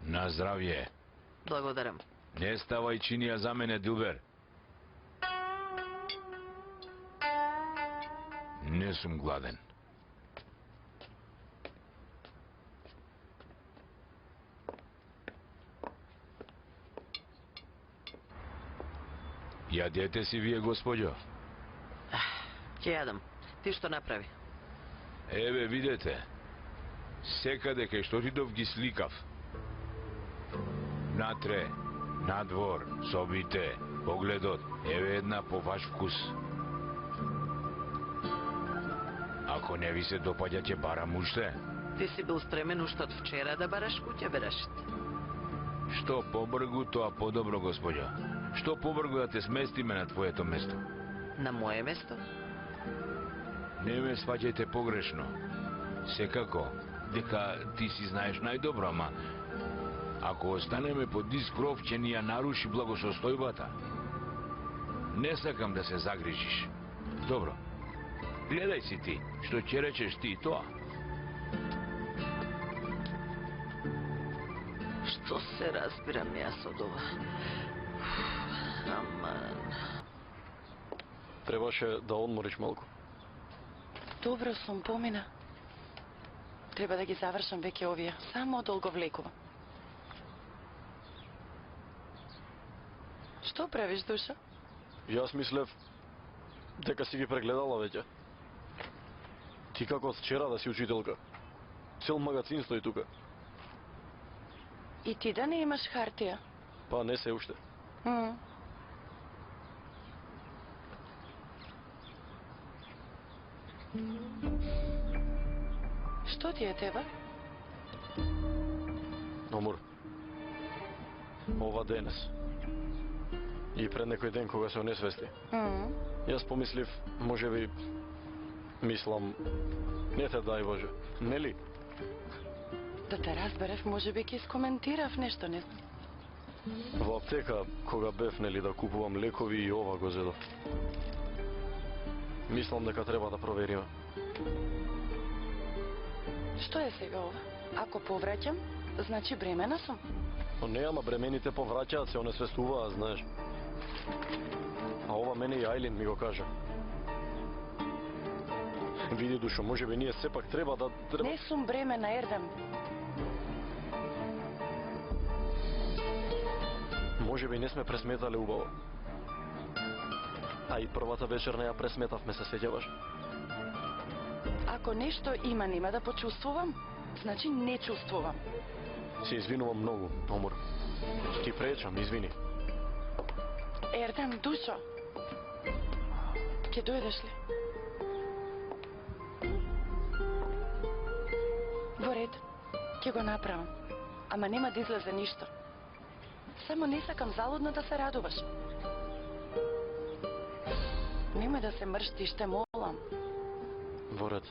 S6: На здравје.
S1: Благодарам.
S6: Не ставај чинија за мене, Дилбер. Не сум гладен. Јадете си вие, господјо?
S1: Ќе јадам. Ти што направи?
S6: Еве, видете. Секаде кај што отидов ги сликав. Натре, надвор, собите, погледот, еве една по ваш вкус. Ако не ви се допаѓа, ќе барам уште.
S1: Ти си бил стремен уште од вчера да бараш куќа, Берашит.
S6: Што побргу, тоа подобро, господјо. Што побргу да те сместиме на твоето место?
S1: На моје место?
S6: Не ме сваќајте погрешно. Секако, дека ти си знаеш најдобро, ама ако останеме под низ кров, ќе ни ја наруши благосостојбата. Не сакам да се загрижиш. Добро. Гледај си ти, што ќе речеш ти тоа?
S1: Што се разбирам јас од ова? Аман.
S3: Требаше да одмориш малку.
S4: Добро сум, помина. Треба да ги завршам веќе овие. Само долго влекува. Што правиш, душа?
S3: Јас мислев дека си ги прегледала веќе. Ти како од вчера да си учителка. Цел магазин стои тука.
S4: И ти да не имаш хартија?
S3: Па не се уште.
S4: Што ти е тебе?
S3: Омур. Ова денес. И пред некој ден кога се онесвести. Јас помислив, можеби, мислам, не те дај Боже, нели?
S4: Да те разберев, можеби ќе искоментирав нешто, не знам.
S3: Во аптека, кога бев, нели, да купувам лекови и ова го зедов. Мислам дека треба да провериме.
S4: Што е сега ова? Ако повраќам, значи бремена сум.
S3: Но не, ама бремените повраќаат, се онесвестуваат, знаеш. А ова мене и Ајлин ми го кажа. Види, душо, можеби ние сепак треба да...
S4: Не сум бремена, Ердам.
S3: Можеби не сме пресметале убаво. А и првата вечер не ја пресметавме, се сеќаваш.
S4: Ако нешто има, нема да почувствувам, значи не чувствувам.
S3: Се извинувам многу, Омур. Ти пречам, извини.
S4: Ердам, душо. Ке дојдеш ли? Во ред, ќе го направам. Ама нема да излезе ништо. Само не сакам залудно да се радуваш. Немој да се мрштиш, те молам.
S3: Во ред.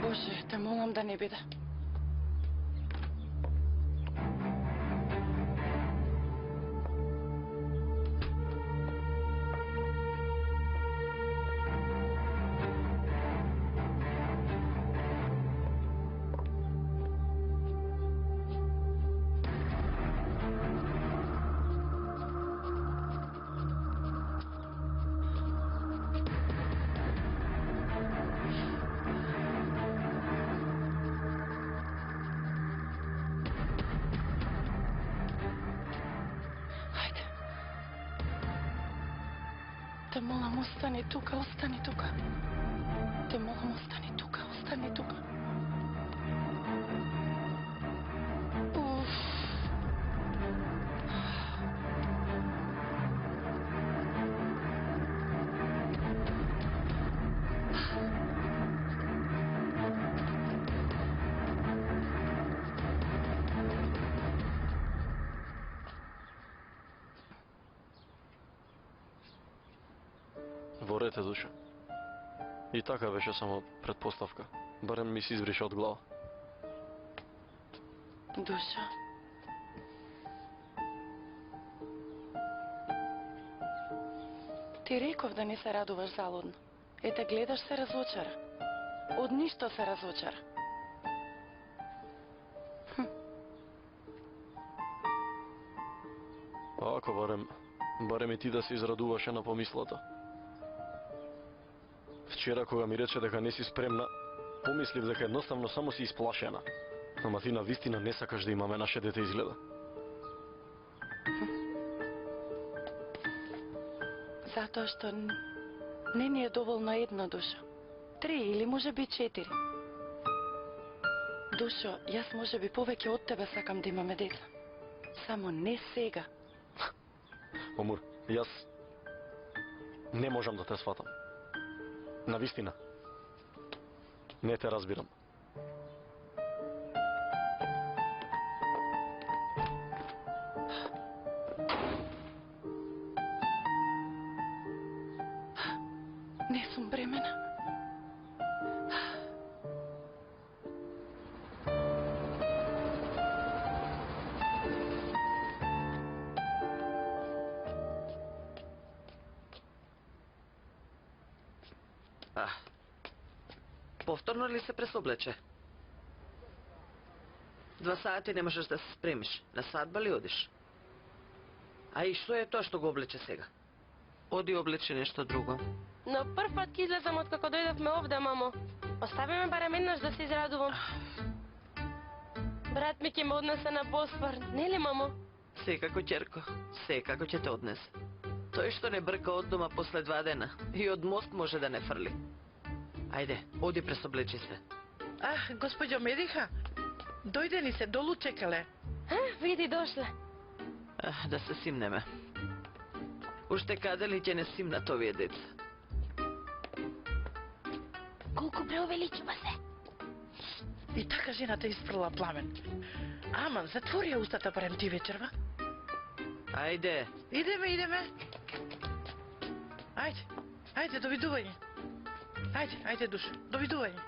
S4: Боже, те молам да не биде. Те молам, остани тука, остани тука. Те молам, остани тука, остани тука. Уф.
S3: Во ред е, душа. И така беше само предпоставка. Барем ми се избрише од глава.
S4: Душа. Ти реков да не се радуваш залудно. Ете, гледаш, се разочара. Од ништо се разочара.
S3: Ако барем и ти да се израдуваше на помислата. Вчера кога ми рече дека не си спремна, помислив дека едноставно само си исплашена. Ама ти навистина не сакаш да имаме наше дете, изгледа.
S4: Затоа што не ни е доволно една душа. 3 или може би 4. Душо, јас може би повеќе од тебе сакам да имаме деца. Само не сега.
S3: Омур, јас не можам да те сватам. Навистина. Не те разбирам.
S4: Не сум бремена.
S1: Повторно ли се пресоблече? 2 сати не можеш да се спремиш. На свадба ли одиш? А и што е тоа што го облече сега? Оди облече нешто друго.
S7: Но прв пат ки излезам од како дојдовме овде, мамо. Остави ме барем еднаш да се израдувам. Брат ми ќе ме однесе на Босфор, нели, мамо?
S1: Секако, ќерко, секако ќе те однесе. Тој што не брка од дома после 2 дена и од мост може да не фрли. Ајде, оди пресоблечи се.
S5: Госпоđo Медиха, дојде ни се долу чекале.
S7: Види, дошле.
S1: Да се симнеме. Уште каде ли ќе не симнат овие деца?
S7: Колку преувеличува се.
S5: И така жената испрла пламен. Аман, затвори ја устата барем ти вечерва.
S1: Ајде.
S5: Идеме. Ајде, довидување. Ајде, душа, довидување.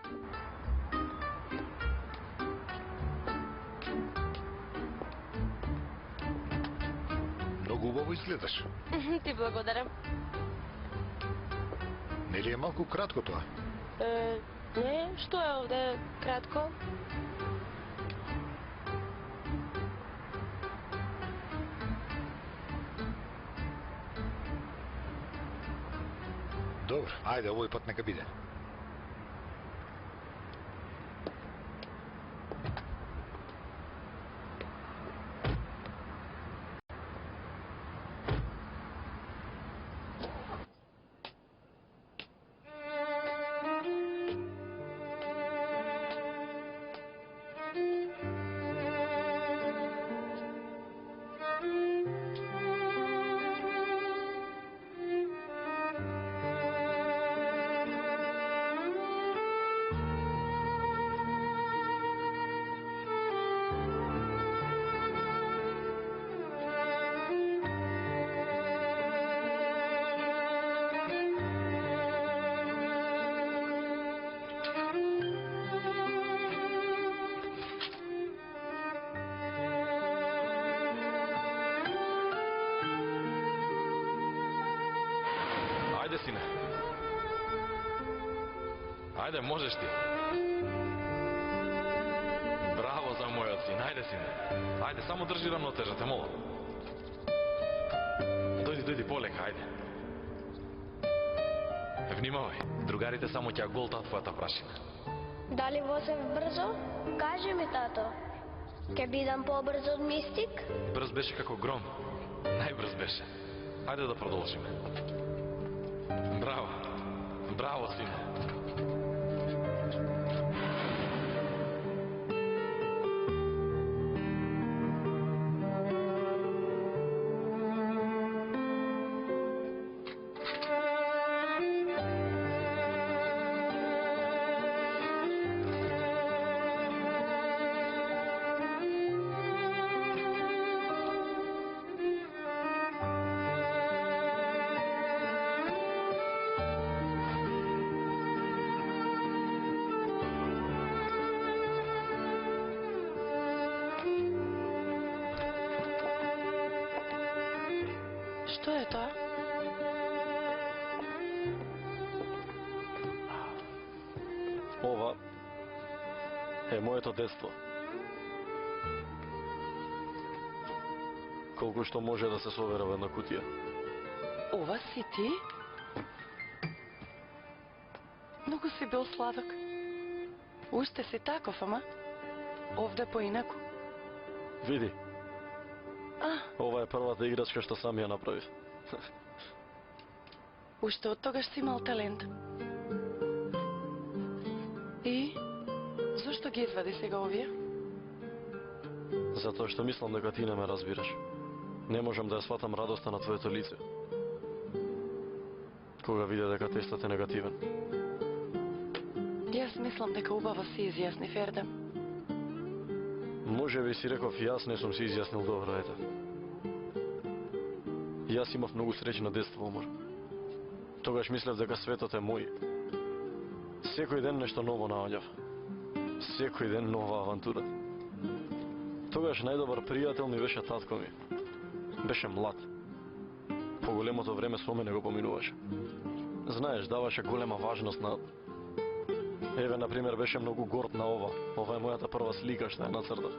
S2: Многу убаво изгледаш.
S7: Ти благодарам.
S2: Нели е малку кратко тоа?
S7: Не, што е овде кратко?
S2: Добро, ајде, овој пат нека биде.
S8: Ајде, сине. Ајде, можеш ти. Браво за мојот син. Ајде, сине. Ајде, само држи рамнотежа, те молам. Дојди полека, ајде. Внимавај, другарите само ќе голтаат твојата прашина.
S12: Дали возев брзо? Кажи ми, тато. Ке бидам побрзо од Мистик?
S8: Брз беше како гром. Најбрз беше. Ајде да продолжиме. Браво, сине.
S4: Што е тоа?
S3: Ова е моето детство. Колку што може да се собере во една кутија.
S4: Ова си ти? Многу си бил сладок. Уште си таков, ама овде поинаку.
S3: Види. Ова е првата играчка што сам ја направив.
S4: Уште од тогаш си имал талент. И? Зошто ги извади сега овие?
S3: Затоа што мислам дека ти не ме разбираш. Не можам да ја сватам радоста на твоето лице. Кога видя дека тестот е негативен.
S4: Јас мислам дека убаво се изјасни, Ердем.
S3: Може би си реков, јас не сум се изјаснил добро, ете. Јас имав многу среќно детство, умор. Тогаш мислев дека светот е мој. Секој ден нешто ново наоѓав. Секој ден нова авантура. Тогаш најдобар пријател ми беше татко ми. Беше млад. Поголемото време со мене го поминуваше. Знаеш, даваше голема важност на... Еве, например, беше многу горд на ова. Ова е мојата прва слика што ја нацртав.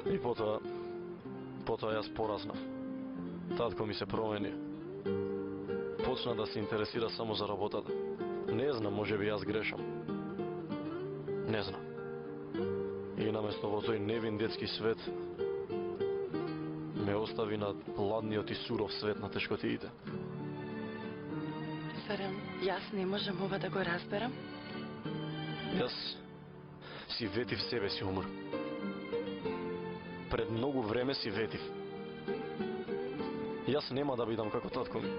S3: И потоа јас пораснав. Татко ми се промени. Почна да се интересира само за работата. Не знам, може би јас грешам. Не знам. И наместо во тој невин детски свет, ме остави на ладниот и суров свет на тешкотиите.
S4: Сарем, јас не можам ова да го разберам.
S3: Јас си ветив себе си, умор. Пред многу време си ветив. Јас нема да бидам како татко ми.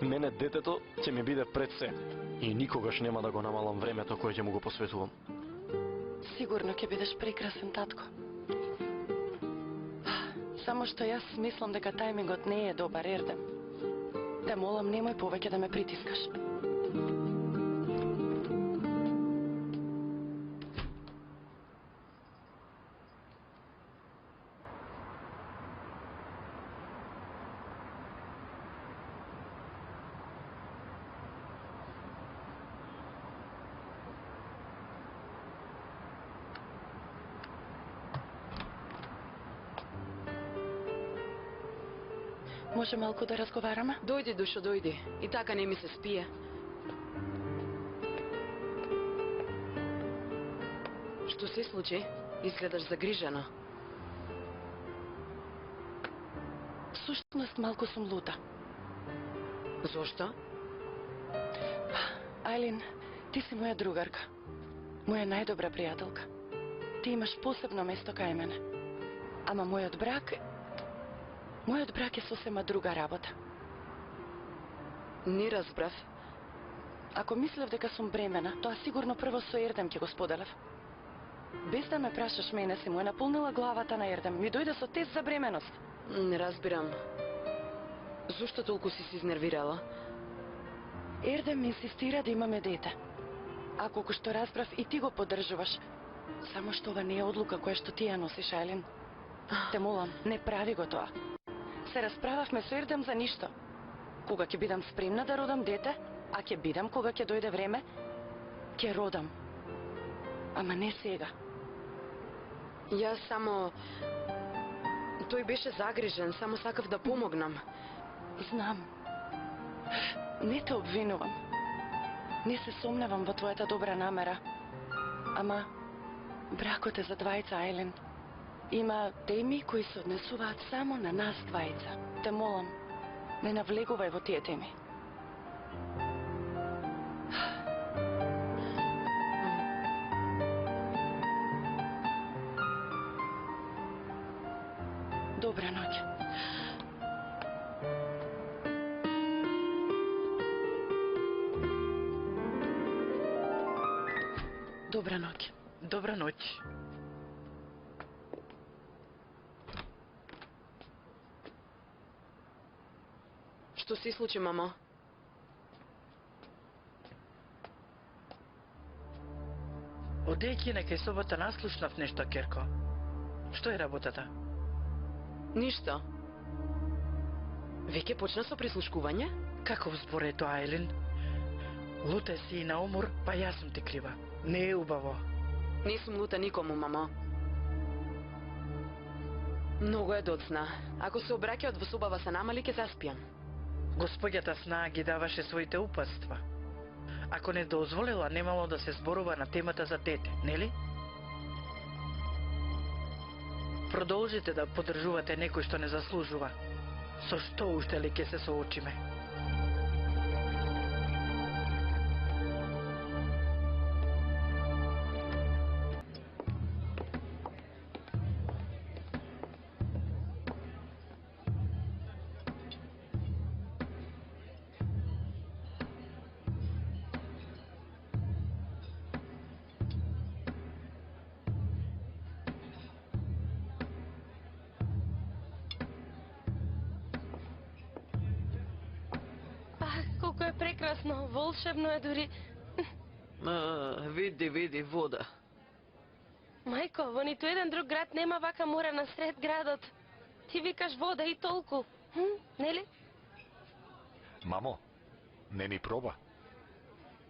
S3: Мене детето ќе ми биде пред се. И никогаш нема да го намалам времето кое ќе му го посветувам.
S4: Сигурно ќе бидеш прекрасен татко. Само што јас мислам дека тајмингот не е добар, Ердем. Те молам, немој повеќе да ме притискаш. Може малку да разговараме?
S9: Дојди, душо, дојди. И така не ми се спие. Што се случи? Изгледаш загрижена.
S4: Всушност малку сум лута.
S9: Зошто?
S4: Айлин, ти си моја другарка. Моја најдобра пријателка. Ти имаш посебно место кај мене. Ама мојот брак е сосема друга работа.
S9: Не разбрав.
S4: Ако мислев дека сум бремена, тоа сигурно прво со Ердем ќе го споделев. Без да ме прашаш мене, си му е наполнила главата на Ердем. Ми дојде со тест за бременост.
S9: Не разбирам. Зошто толку си се изнервирала?
S4: Ердем ми инсистира да имаме дете. А колку што разбрав, и ти го поддржуваш. Само што ова не е одлука која што ти ја носиш, Айлин. Те молам, не прави го тоа. Се расправавме со Ердем за ништо. Кога ќе бидам спремна да родам дете, а ќе бидам кога ќе дојде време, ќе родам. Ама не сега.
S9: Јас само... Тој беше загрижен, само сакав да помогнам.
S4: Знам. Не те обвинувам. Не се сомневам во твојата добра намера. Ама, бракот е за двајца, Айлин. Има теми кои се однесуваат само на нас двајца. Те молам, не навлегувај во тие теми. Добра ноќ. Добра ноќ.
S5: Добра ноќ.
S9: Што се случи, мамо?
S5: Одејќи на кај собата наслушнав нешто, Керко. Што е работата?
S9: Ништо. Веќе почна со прислушкување?
S5: Каков збор е тоа, Айлин? Лута си и на умор, па јас сум ти крива. Не е убаво.
S9: Не сум лута никому, мамо. Многу е доцна. Ако се обраќаат во собава се намали, ќе заспијам.
S5: Господјата Сна ги даваше своите упатства. Ако не дозволила, немало да се зборува на темата за дете, нели? Продолжите да поддржувате некој што не заслужува. Со што уште ли ќе се соочиме?
S7: прекрасно, волшебно е дури.
S1: Види, вода.
S7: Мајко, во ниту еден друг град нема вака мора на сред градот. Ти викаш вода и толку. Нели?
S2: Мамо, не ми проба.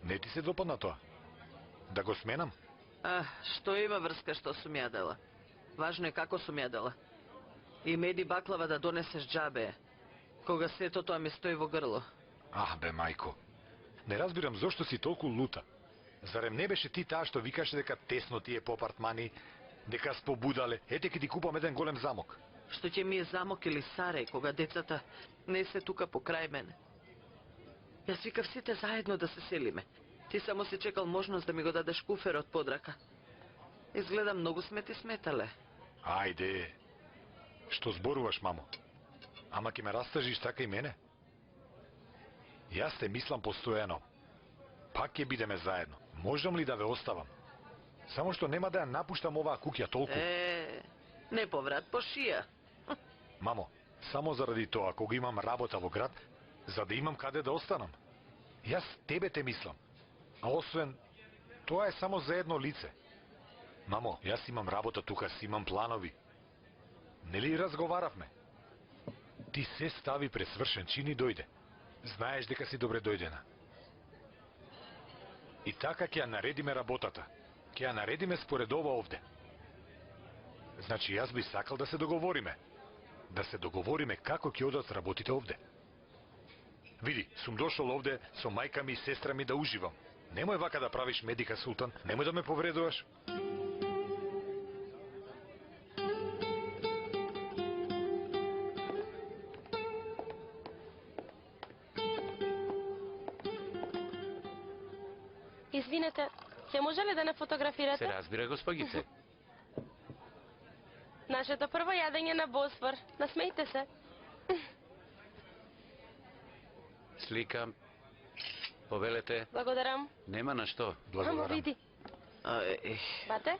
S2: Не ти се допадна тоа? Да го сменам?
S1: Што има врска што сум јадела? Важно е како сум јадела. И меди баклава да донесеш џабе, кога сето тоа ми стои во грло.
S2: Бе, мајко. Не разбирам зошто си толку лута. Зарем не беше ти таа што викаше дека тесно ти е по апартмани, дека спобудале, ете ке ти купам еден голем замок.
S1: Што ќе ми е замок или сарај, кога децата не се тука покрај мене? Јас викав сите заедно да се селиме. Ти само си чекал можност да ми го дадеш куферот под рака. Изгледа многу сме ти сметале.
S2: Ајде. Што зборуваш, мамо? Ама ќе ме растажиш така и мене? Јас те мислам постојано. Пак ќе бидеме заедно. Можам ли да ве оставам? Само што нема да ја напуштам оваа куќа толку.
S1: Не поврат по шија.
S2: Мамо, само заради тоа, кога имам работа во град, за да имам каде да останам. Јас тебе те мислам. А освен, тоа е само за едно лице. Мамо, јас имам работа тука, си имам планови. Нели разговаравме? Ти се стави пред свршен чин и дојде. Знаеш дека си добре дојдена. И така ќе ја наредиме работата. Ќе ја наредиме според ова овде. Значи јас би сакал да се договориме. Да се договориме како ќе одат работите овде. Види, сум дошол овде со мајка ми и сестра ми да уживам. Немој вака да правиш, Медиха Султан. Немој да ме повредуваш.
S7: Извинете, ќе може ли да не фотографирате?
S10: Се разбира, госпогице.
S7: Нашето прво јадење на Босфор. Насмејте се.
S10: Слика. Повелете.
S7: Благодарам.
S10: Нема на што.
S7: Амо види. Бате?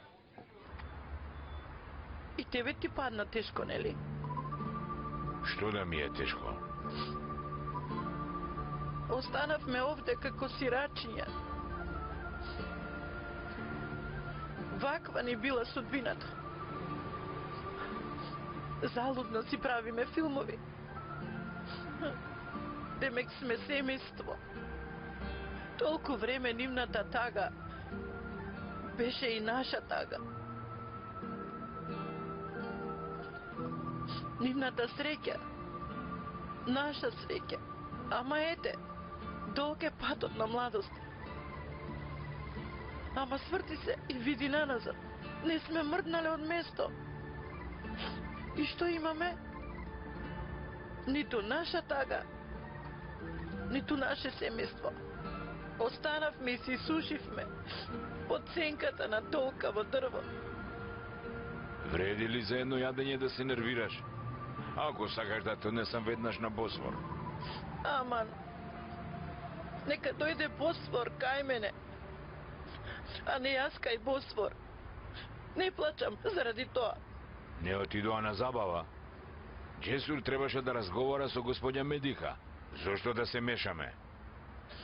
S5: И тебе ти падна тешко, нели?
S6: Што да ми е тешко?
S5: Останавме овде како сирачиња. Ваква ни била судбината. Залудно си правиме филмови. Демек сме семејство. Толку време нивната тага беше и наша тага. Нивната среќа, наша среќа. Ама ете, долг е патот на младост. Ама сврти се и види наназад. Не сме мрднале од место. И што имаме? Ниту наша тага, ниту наше семејство. Останавме и си сушивме под сенката на толкаво дрво.
S6: Вреди ли за едно јадење да се нервираш? Ако сакаш да те однесам веднаш на Босфор.
S5: Аман, нека дојде Босфор кај мене, а не јас кај Босфор. Не плачам заради тоа.
S6: Не отидоа на забава. Джесур требаше да разговара со господја Медиха. Зошто да се мешаме?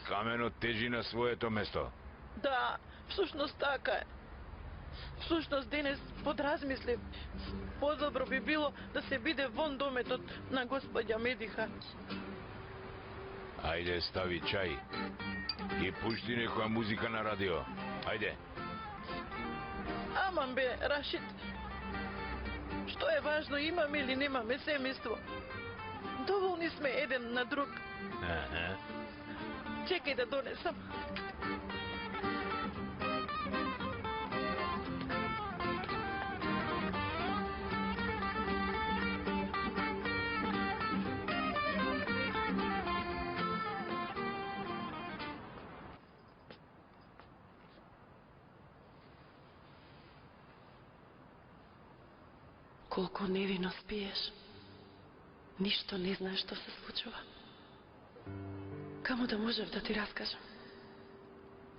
S6: Каменот тежи на своето место.
S5: Да, всушност така е. Всушност денес подразмислив. Подобро би било да се биде вон дометот на господја Медиха.
S6: Ајде, стави чај. И пушти некоја музика на радио. Ајде.
S5: Аман бе, Рашид. Што е важно, имаме или немаме семејство? Доволни сме еден на друг. Чекај да донесам. Колку невино спиеш. Ништо не знаеш што се случува. Камо да можев да ти раскажам?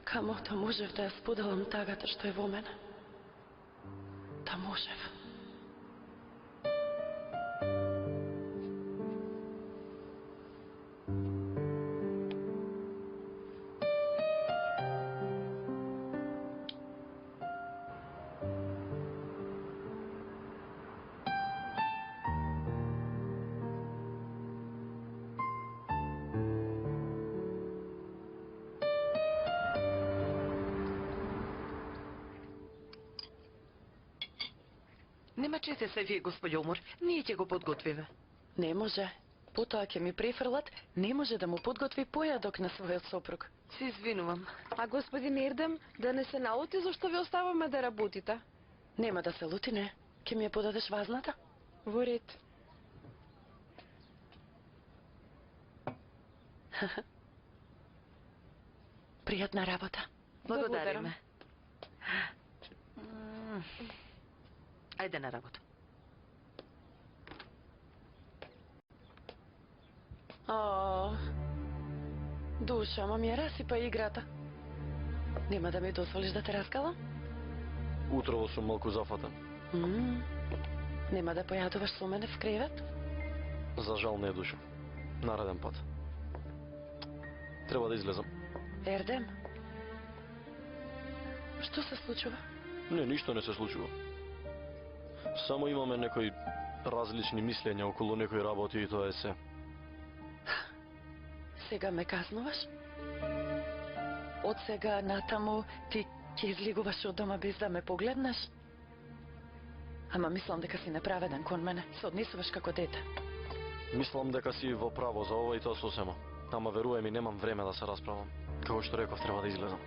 S5: Камо да можев да ја споделам тагата што е во мене? Да можев.
S1: Не мачете се вие, господи Омур. Ние ќе го подготвиме.
S4: Не може. Потоа ќе ми префрлат, не може да му подготви појадок на својот сопруг.
S1: Се извинувам.
S11: А господин Ердем, да не се налути зашто ви оставаме да работите?
S4: Нема да се лути, не. Ќе ми ја подадеш вазната?
S11: Во ред.
S4: Пријатна работа.
S1: Благодариме. Ајде на работа.
S4: О, душа, ама ми ја расипа играта. Нема да ми дозволиш да те раскалам?
S3: Утрово сум малку зафатен.
S4: Нема да појадуваш со мене в кревет?
S3: За жал не, душа. Нареден пат. Треба да излезам.
S4: Ердем? Што се случува?
S3: Не, ништо не се случува. Само имаме некои различни мислења околу некои работи и тоа е се.
S4: Сега ме казнуваш? Од сега натаму ти ќе излигуваш од дома без да ме погледнеш? Ама мислам дека си неправеден кон мене. Се однесуваш како дете.
S3: Мислам дека си во право за ова и тоа сосема. Ама веруе ми, немам време да се расправам. Како што реков, треба да излезам.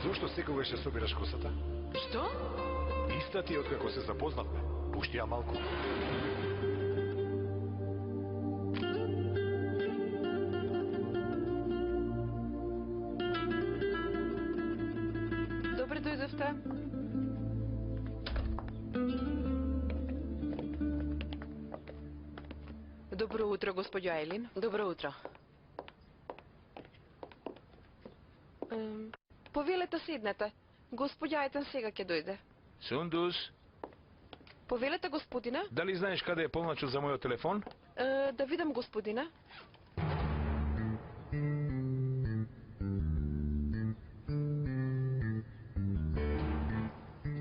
S2: Зошто секогаш ја собираш косата?
S1: Што?
S2: Иста ти откако се запознавме. Пушти ја малку.
S11: Добре дојдовте. Добро утро, господјо Айлин.
S1: Добро утро.
S11: Повелете седнете. Господја Ајтен сега ќе дојде.
S6: Сундус,
S11: Повелете, господине.
S6: дали знаеш каде е полночот за мојот телефон?
S11: Да видам, господине.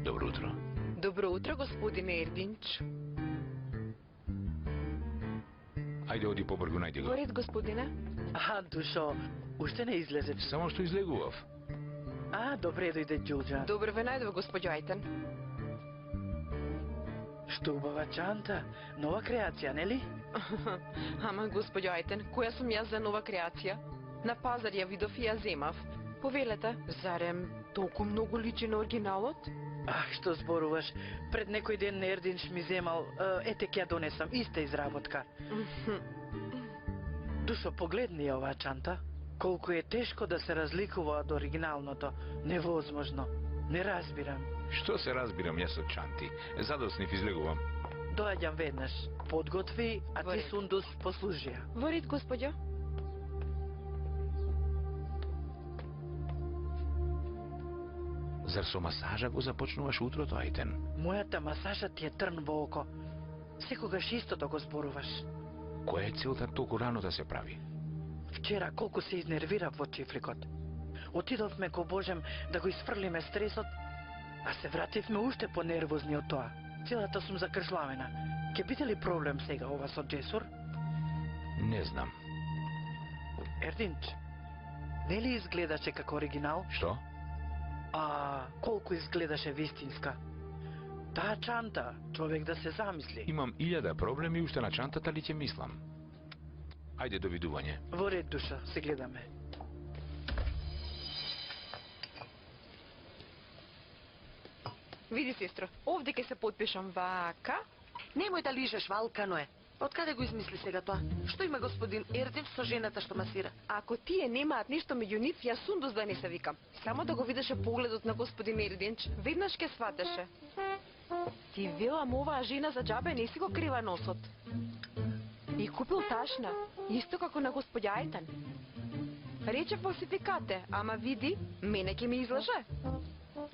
S6: Добро утро.
S11: Добро утро, господине Ердинч.
S6: Ајде, оди побргу, најди
S11: Во
S6: го.
S11: ред, господине.
S5: А, душо, уште не излезе.
S6: Само што излегував.
S5: А, добре дојде Ѓулџа.
S11: Добро ве најдов, господјо Ајтен.
S5: Што убава чанта. Нова креација, нели?
S11: Ама, господјо Ајтен, која сум јас за нова креација? На пазар ја видов и ја земав. Повелете, зарем толку многу личи на оригиналот?
S5: Ах, што зборуваш? Пред некој ден Ердинш ми земал, ете ќе ја донесам, иста изработка. Душо, погледни ја оваа чанта. Колку е тешко да се разликува од оригиналното. Невозможно. Не разбирам.
S6: Што се разбирам јас од чанти? Задоснив излегувам.
S5: Доаѓам веднаш. Подготви, а
S11: Во
S5: ти,
S11: ред.
S5: Сундус, послужија.
S11: Во ред, господјо.
S6: Зар со масажа го започнуваш утрото, Ајтен?
S5: Мојата масажа ти е трн во око. Секогаш истото го зборуваш.
S6: Која е целта толку рано да се прави?
S5: Вчера колку се изнервирав во чифликот. Отидовме ко Божем да го изфрлиме стресот, а се вративме уште понервозни од тоа. Целата сум закршлавена. Ќе биде ли проблем сега ова со Джесур?
S6: Не знам.
S5: Ердинч, нели изгледаше како оригинал?
S6: Што?
S5: А колку изгледаше вистинска? Таа чанта, човек да се замисли.
S6: Имам 1000 проблеми, уште на чантата ли ќе мислам? Ајде, довидување.
S5: Во ред, душа, се гледаме.
S11: Види, сестро, овде ќе се подпишам вака.
S1: Немој да лижеш, валкано е. Од каде го измисли сега тоа? Што има господин Ердин со жената што масира?
S11: Ако тие немаат ништо меѓу нив, јас сундус да не се викам. Само да го видеше погледот на господин Ердинч, веднаш ке сватеше. Ти велам, оваа жена за џабе не си го крива носот. И купил ташна, исто како на господја Ајтан. Рече фалсификате, ама види, мене ќе ми излаже.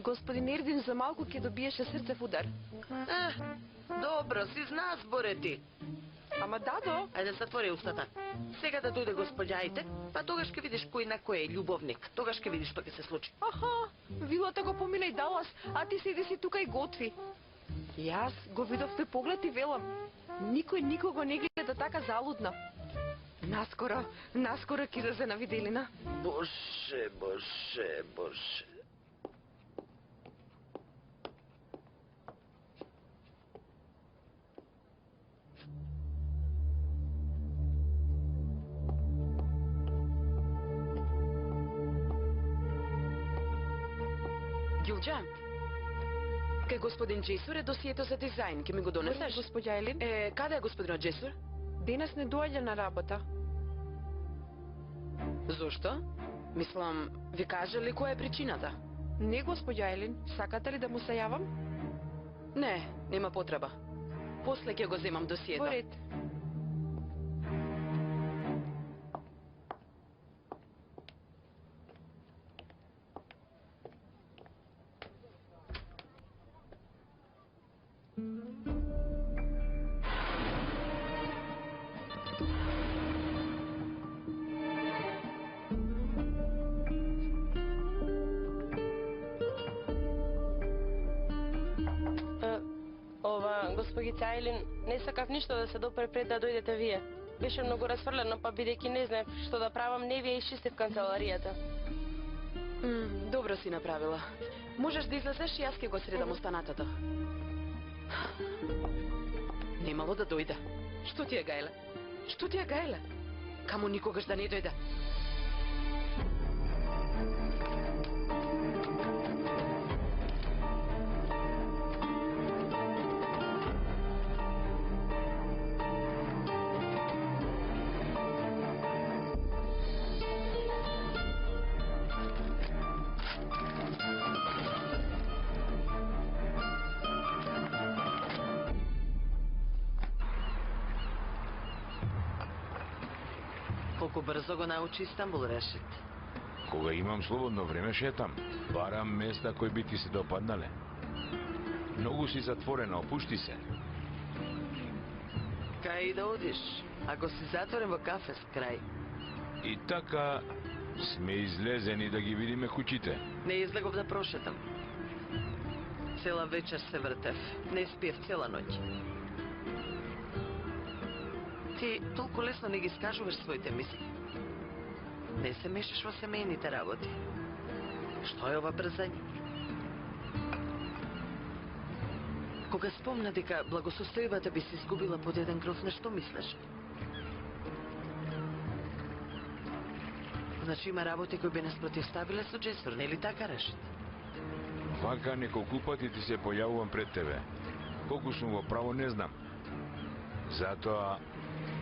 S11: Господин Ердин за малку ќе добиеше срцев удар.
S1: Добро, си знаа зборети.
S11: Ама дадо.
S1: Ајде затвори устата. Сега да дојде господја Ајтан, па тогаш ќе видиш кој на кој е љубовник. Тогаш ќе видиш што ќе се случи.
S11: Аха, вилата го помина и Далас, а ти седи си тука и готви. Јас го видов тој поглед и велам. Никој никого не гледа така залудно. Наскоро ќе излезе на виделина.
S1: Боже.
S9: Ѓулџан, кај господин Джесур е досието за дизајн, ќе ми го донесеш?
S11: Господја Елин?
S9: Каде е господинот Джесур?
S11: Денес не доаѓа на работа.
S9: Зошто? Мислам, ви кажа ли која е причината?
S11: Не, господја Елин, сакате ли да му се јавам?
S9: Не, нема потреба. После ќе го земам досието.
S11: Во ред.
S7: Госпогица Ајлин, не сакав ништо да се допре пред да дојдете вие. Беше многу расфрлено, па бидејќи не знаев што да правам, не вие изчистив канцеларијата.
S9: Добро си направила. Можеш да излезеш и јас ќе го средам останатото. Немало да дојде. Што ти е, Гајле? Што ти е, Гајле? Каму никогаш да не дојде.
S1: Колку брзо го научи Истанбул, Решит.
S6: Кога имам слободно време шетам, барам места кои би ти се допаднале. Многу си затворена, опушти се.
S1: Кај да одиш, ако си затворен во кафес крај?
S6: И така сме излезени да ги видиме куќите.
S1: Не излегов да прошетам. Цела вечер се вртев, не спиев цела ноќ. Ти толку лесно не ги скажуваш своите мисли. Не се мешаш во семејните работи. Што е ова брзање? Кога спомна дека благосостојбата би се изгубила под еден гроз, на што мислеш? Значи има работи кои би нас противставиле со Джесур, нели така, Решит?
S6: Вака неколку пати ти се појавувам пред тебе. Колку сум во право не знам. Затоа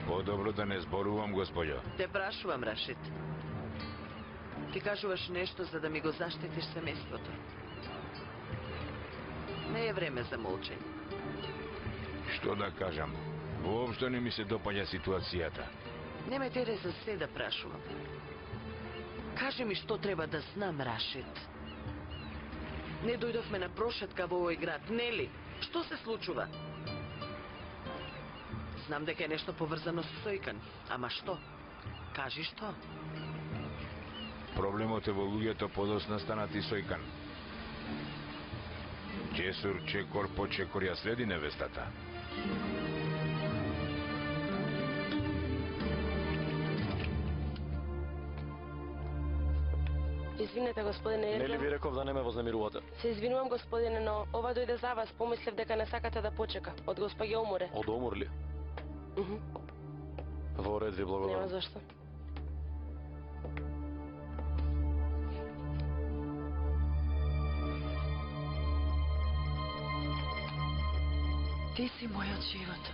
S6: подобро да не зборувам, господјо.
S1: Те прашувам, Рашид. Ти кажуваш нешто за да ми го заштитиш семејството. Не е време за молчење.
S6: Што да кажам? Воопшто не ми се допаѓа ситуацијата.
S1: Не ме тере за се да прашувам. Кажи ми што треба да знам, Рашид. Не дојдовме на прошетка во овој град, нели? Што се случува? Знам дека е нешто поврзано со Сојкан, ама што? Кажи што?
S6: Проблемот е во луѓето подосна станати Сојкан. Джесур чекор по чекор ја следи невестата.
S7: Извинете, господине Ердин.
S3: Нели ви реков да не ме вознемирувате?
S7: Се извинувам, господине, но ова дојде за вас. Помислев дека не сакате да почека. Од госпоѓа Омуре.
S3: Од Омур ли? Во ред, ви благодарам.
S7: Нема зашто.
S4: Ти си мојот живот.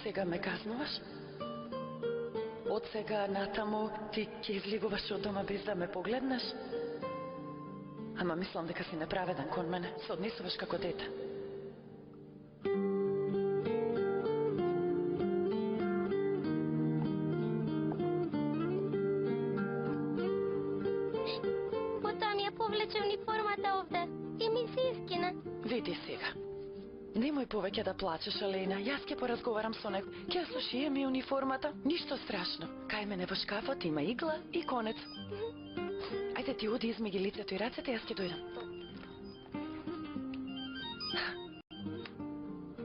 S4: Сега ме казнуваш? Од сега натаму ти ќе излигуваш од дома без да ме погледнеш? Ама мислам дека си неправеден кон мене. Се однесуваш како дете.
S12: Потоа ми ја повлече униформата овде и ми се искина.
S4: Види сега. Немој повеќе да плачеш, Алена. Јас ќе поразговарам со него. Ќе ја сушије ми униформата. Ништо страшно. Кај мене во шкафот има игла и конец. Ајде ти оди измеги лицето и рацете, јас ќе дојдам.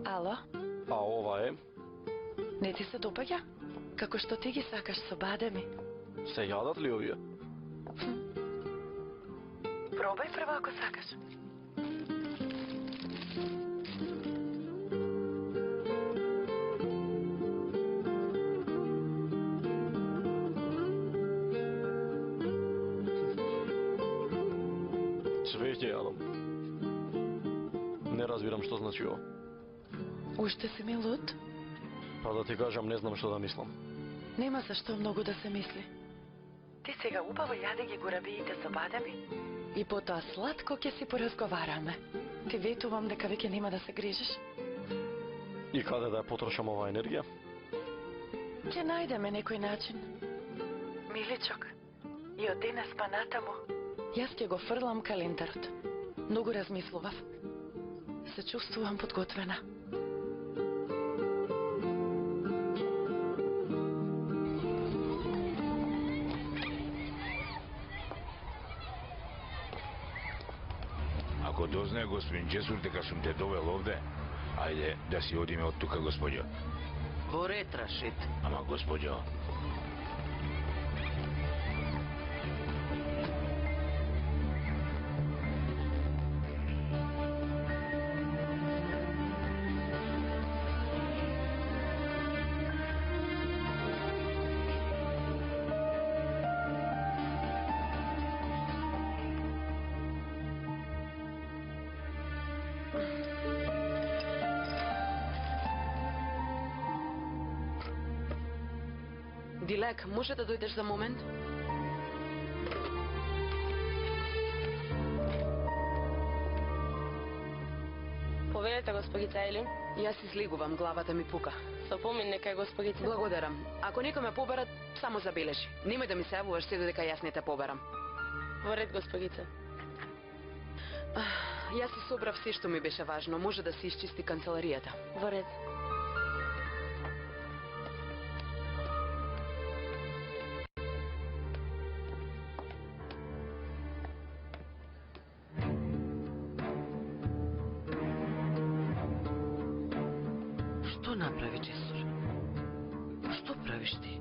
S4: Ало?
S3: А ова е?
S4: Не ти се допаѓа? Како што ти ги сакаш со бадеми.
S3: Се јадат ли овие?
S4: Пробај прво ако сакаш.
S3: Свеќе јадам. Не разбирам што значи ова.
S4: Уште си ми луд?
S3: Па да ти кажам, не знам што да мислам.
S4: Нема за што многу да се мисли. Ти сега убаво јаде ги гурабиите со бадеми и потоа сладко ќе си поразговараме. Ти ветувам дека веќе нема да се грижиш.
S3: И каде да ја потрошам оваа енергија?
S4: Ќе најдеме некој начин. Миличок, и од денес па натаму, јас ќе го фрлам календарот. Многу размислував. Се чувствувам подготвена.
S6: Ако дознае господин Джесур дека сум те довел овде, ајде да си одиме од тука, господјо.
S1: Во ред, Рашид.
S6: Ама, господјо,
S9: Дилек, може да дојдеш за момент?
S7: Повелете, господица Елин.
S9: Јас излегувам, главата ми пука.
S7: Со помин нека господица.
S9: Благодарам. Ако некој ме поберат, само забележи. Немој да ми се јавуваш се додека јас не те поберам.
S7: Во ред, господица.
S9: Јас си собрав се што ми беше важно. Може да се исчисти канцеларијата.
S7: Во ред.
S1: Што направи Джесур? Што правиш ти?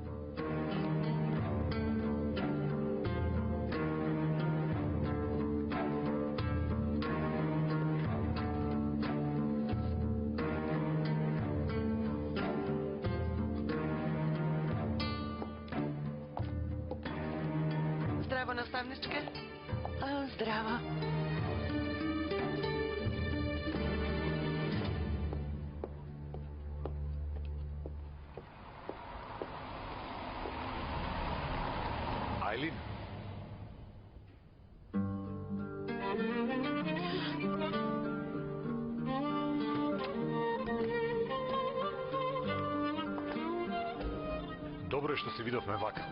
S1: Здраво, наставничка.
S4: Здраво.
S2: Ајлин? Добро е што се видовме вака.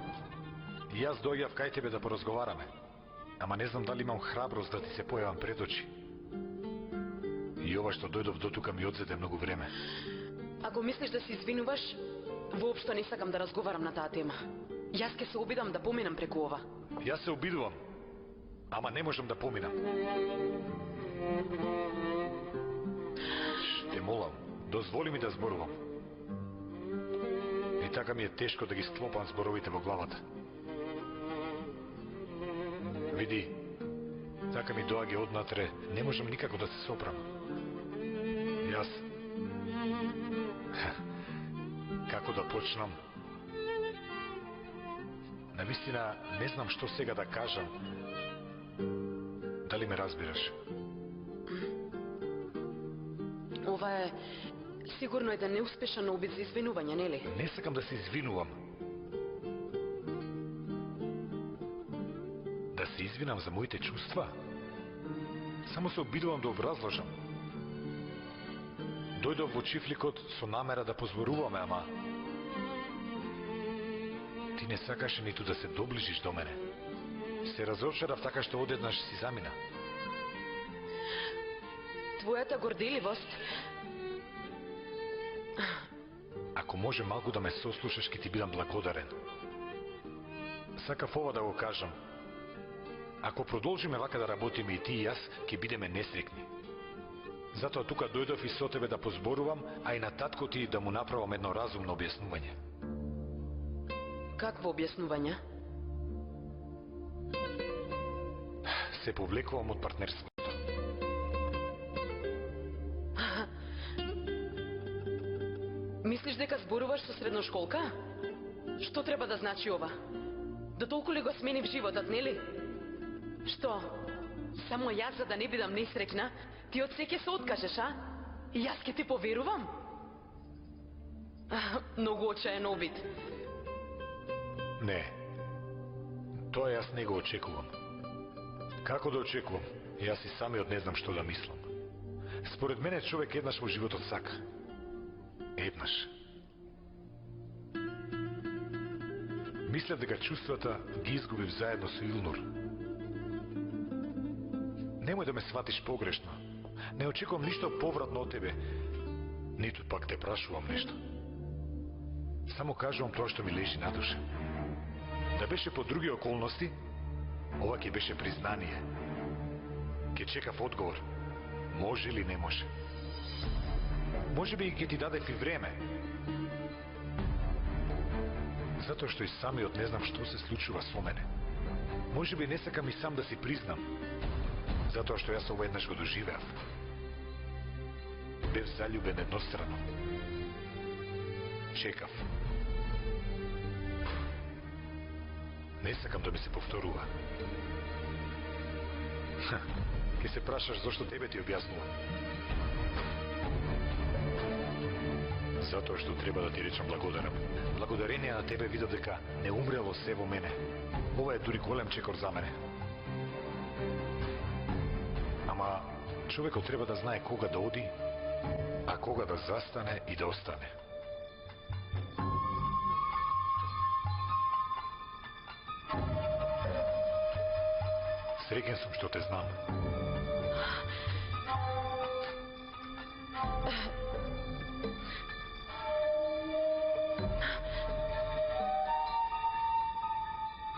S2: И јас дојав кај тебе да поразговараме. Ама не знам дали имам храброст да ти се појавам пред очи. И ова што дојдов до тука ми одзеде многу време.
S9: Ако мислиш да се извинуваш, воопшто не сакам да разговарам на таа тема. Јас ќе се обидам да поминам преку ова.
S2: Јас се обидувам, ама не можам да поминам. Те молам, дозволи ми да зборувам. И така ми е тешко да ги склопам зборовите во главата. Види, така ми доаѓа однатре, не можам никако да се сопрам. Јас... Како да почнам? Навистина, не знам што сега да кажам. Дали ме разбираш?
S9: ова е сигурно еден неуспешен обид за извинување, нели?
S2: Не сакам да се извинувам. Да се извинам за моите чувства? Само се обидувам да образложам. Дојдов во чифликот со намера да позборуваме, ама ти не сакаше ниту да се доближиш до мене. Се разочарав така што одеднаш си замина.
S9: Твојата горделивост...
S2: Ако може малку да ме сослушаш, ќе ти бидам благодарен. Сакав ова да го кажам. Ако продолжиме вака да работиме и ти и јас, ќе бидеме несрекни. Затоа тука дојдов и со тебе да позборувам, а и на татко ти да му направам едно разумно објаснување.
S9: Какво објаснување?
S2: Се повлекувам од партнерството.
S9: Мислиш дека зборуваш со средношколка? Што треба да значи ова? До толку ли го сменив животот, нели? Што? Само јас за да не бидам несрекна, ти од се ќе се откажеш, а? И јас ќе ти поверувам? Многу очаен обид.
S2: Не. Тоа јас не го очекувам. Како да очекувам? Јас и самиот не знам што да мислам. Според мене човек еднаш во животот сака. Еднаш. Мислев дека чувствата ги изгубив заедно со Илнур. Немој да ме сватиш погрешно. Не очекувам ништо повратно од тебе. Ниту пак те прашувам нешто. Само кажувам тоа што ми лежи на душа. Да беше по други околности, ова ќе беше признание. Ќе чекав одговор. Може или не може. Може би ќе ти дадев и време. Затоа што и самиот не знам што се случува со мене. Може би не сакам и сам да си признам. Затоа што јас ова еднаш го доживеав. Бев заљубен еднострано. Чекав. Не сакам да ми се повторува. Ке се прашаш зошто тебе ти објаснувам. Затоа што треба да ти речам благодарам. Благодарение на тебе видов дека не умрело се во мене. Ова е дури голем чекор за мене. Ама човекот треба да знае кога да оди, а кога да застане и да остане. Среќен сум што те знам.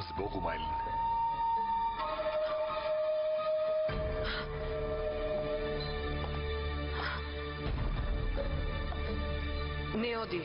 S2: Збогу, Мајлин.
S9: Не оди.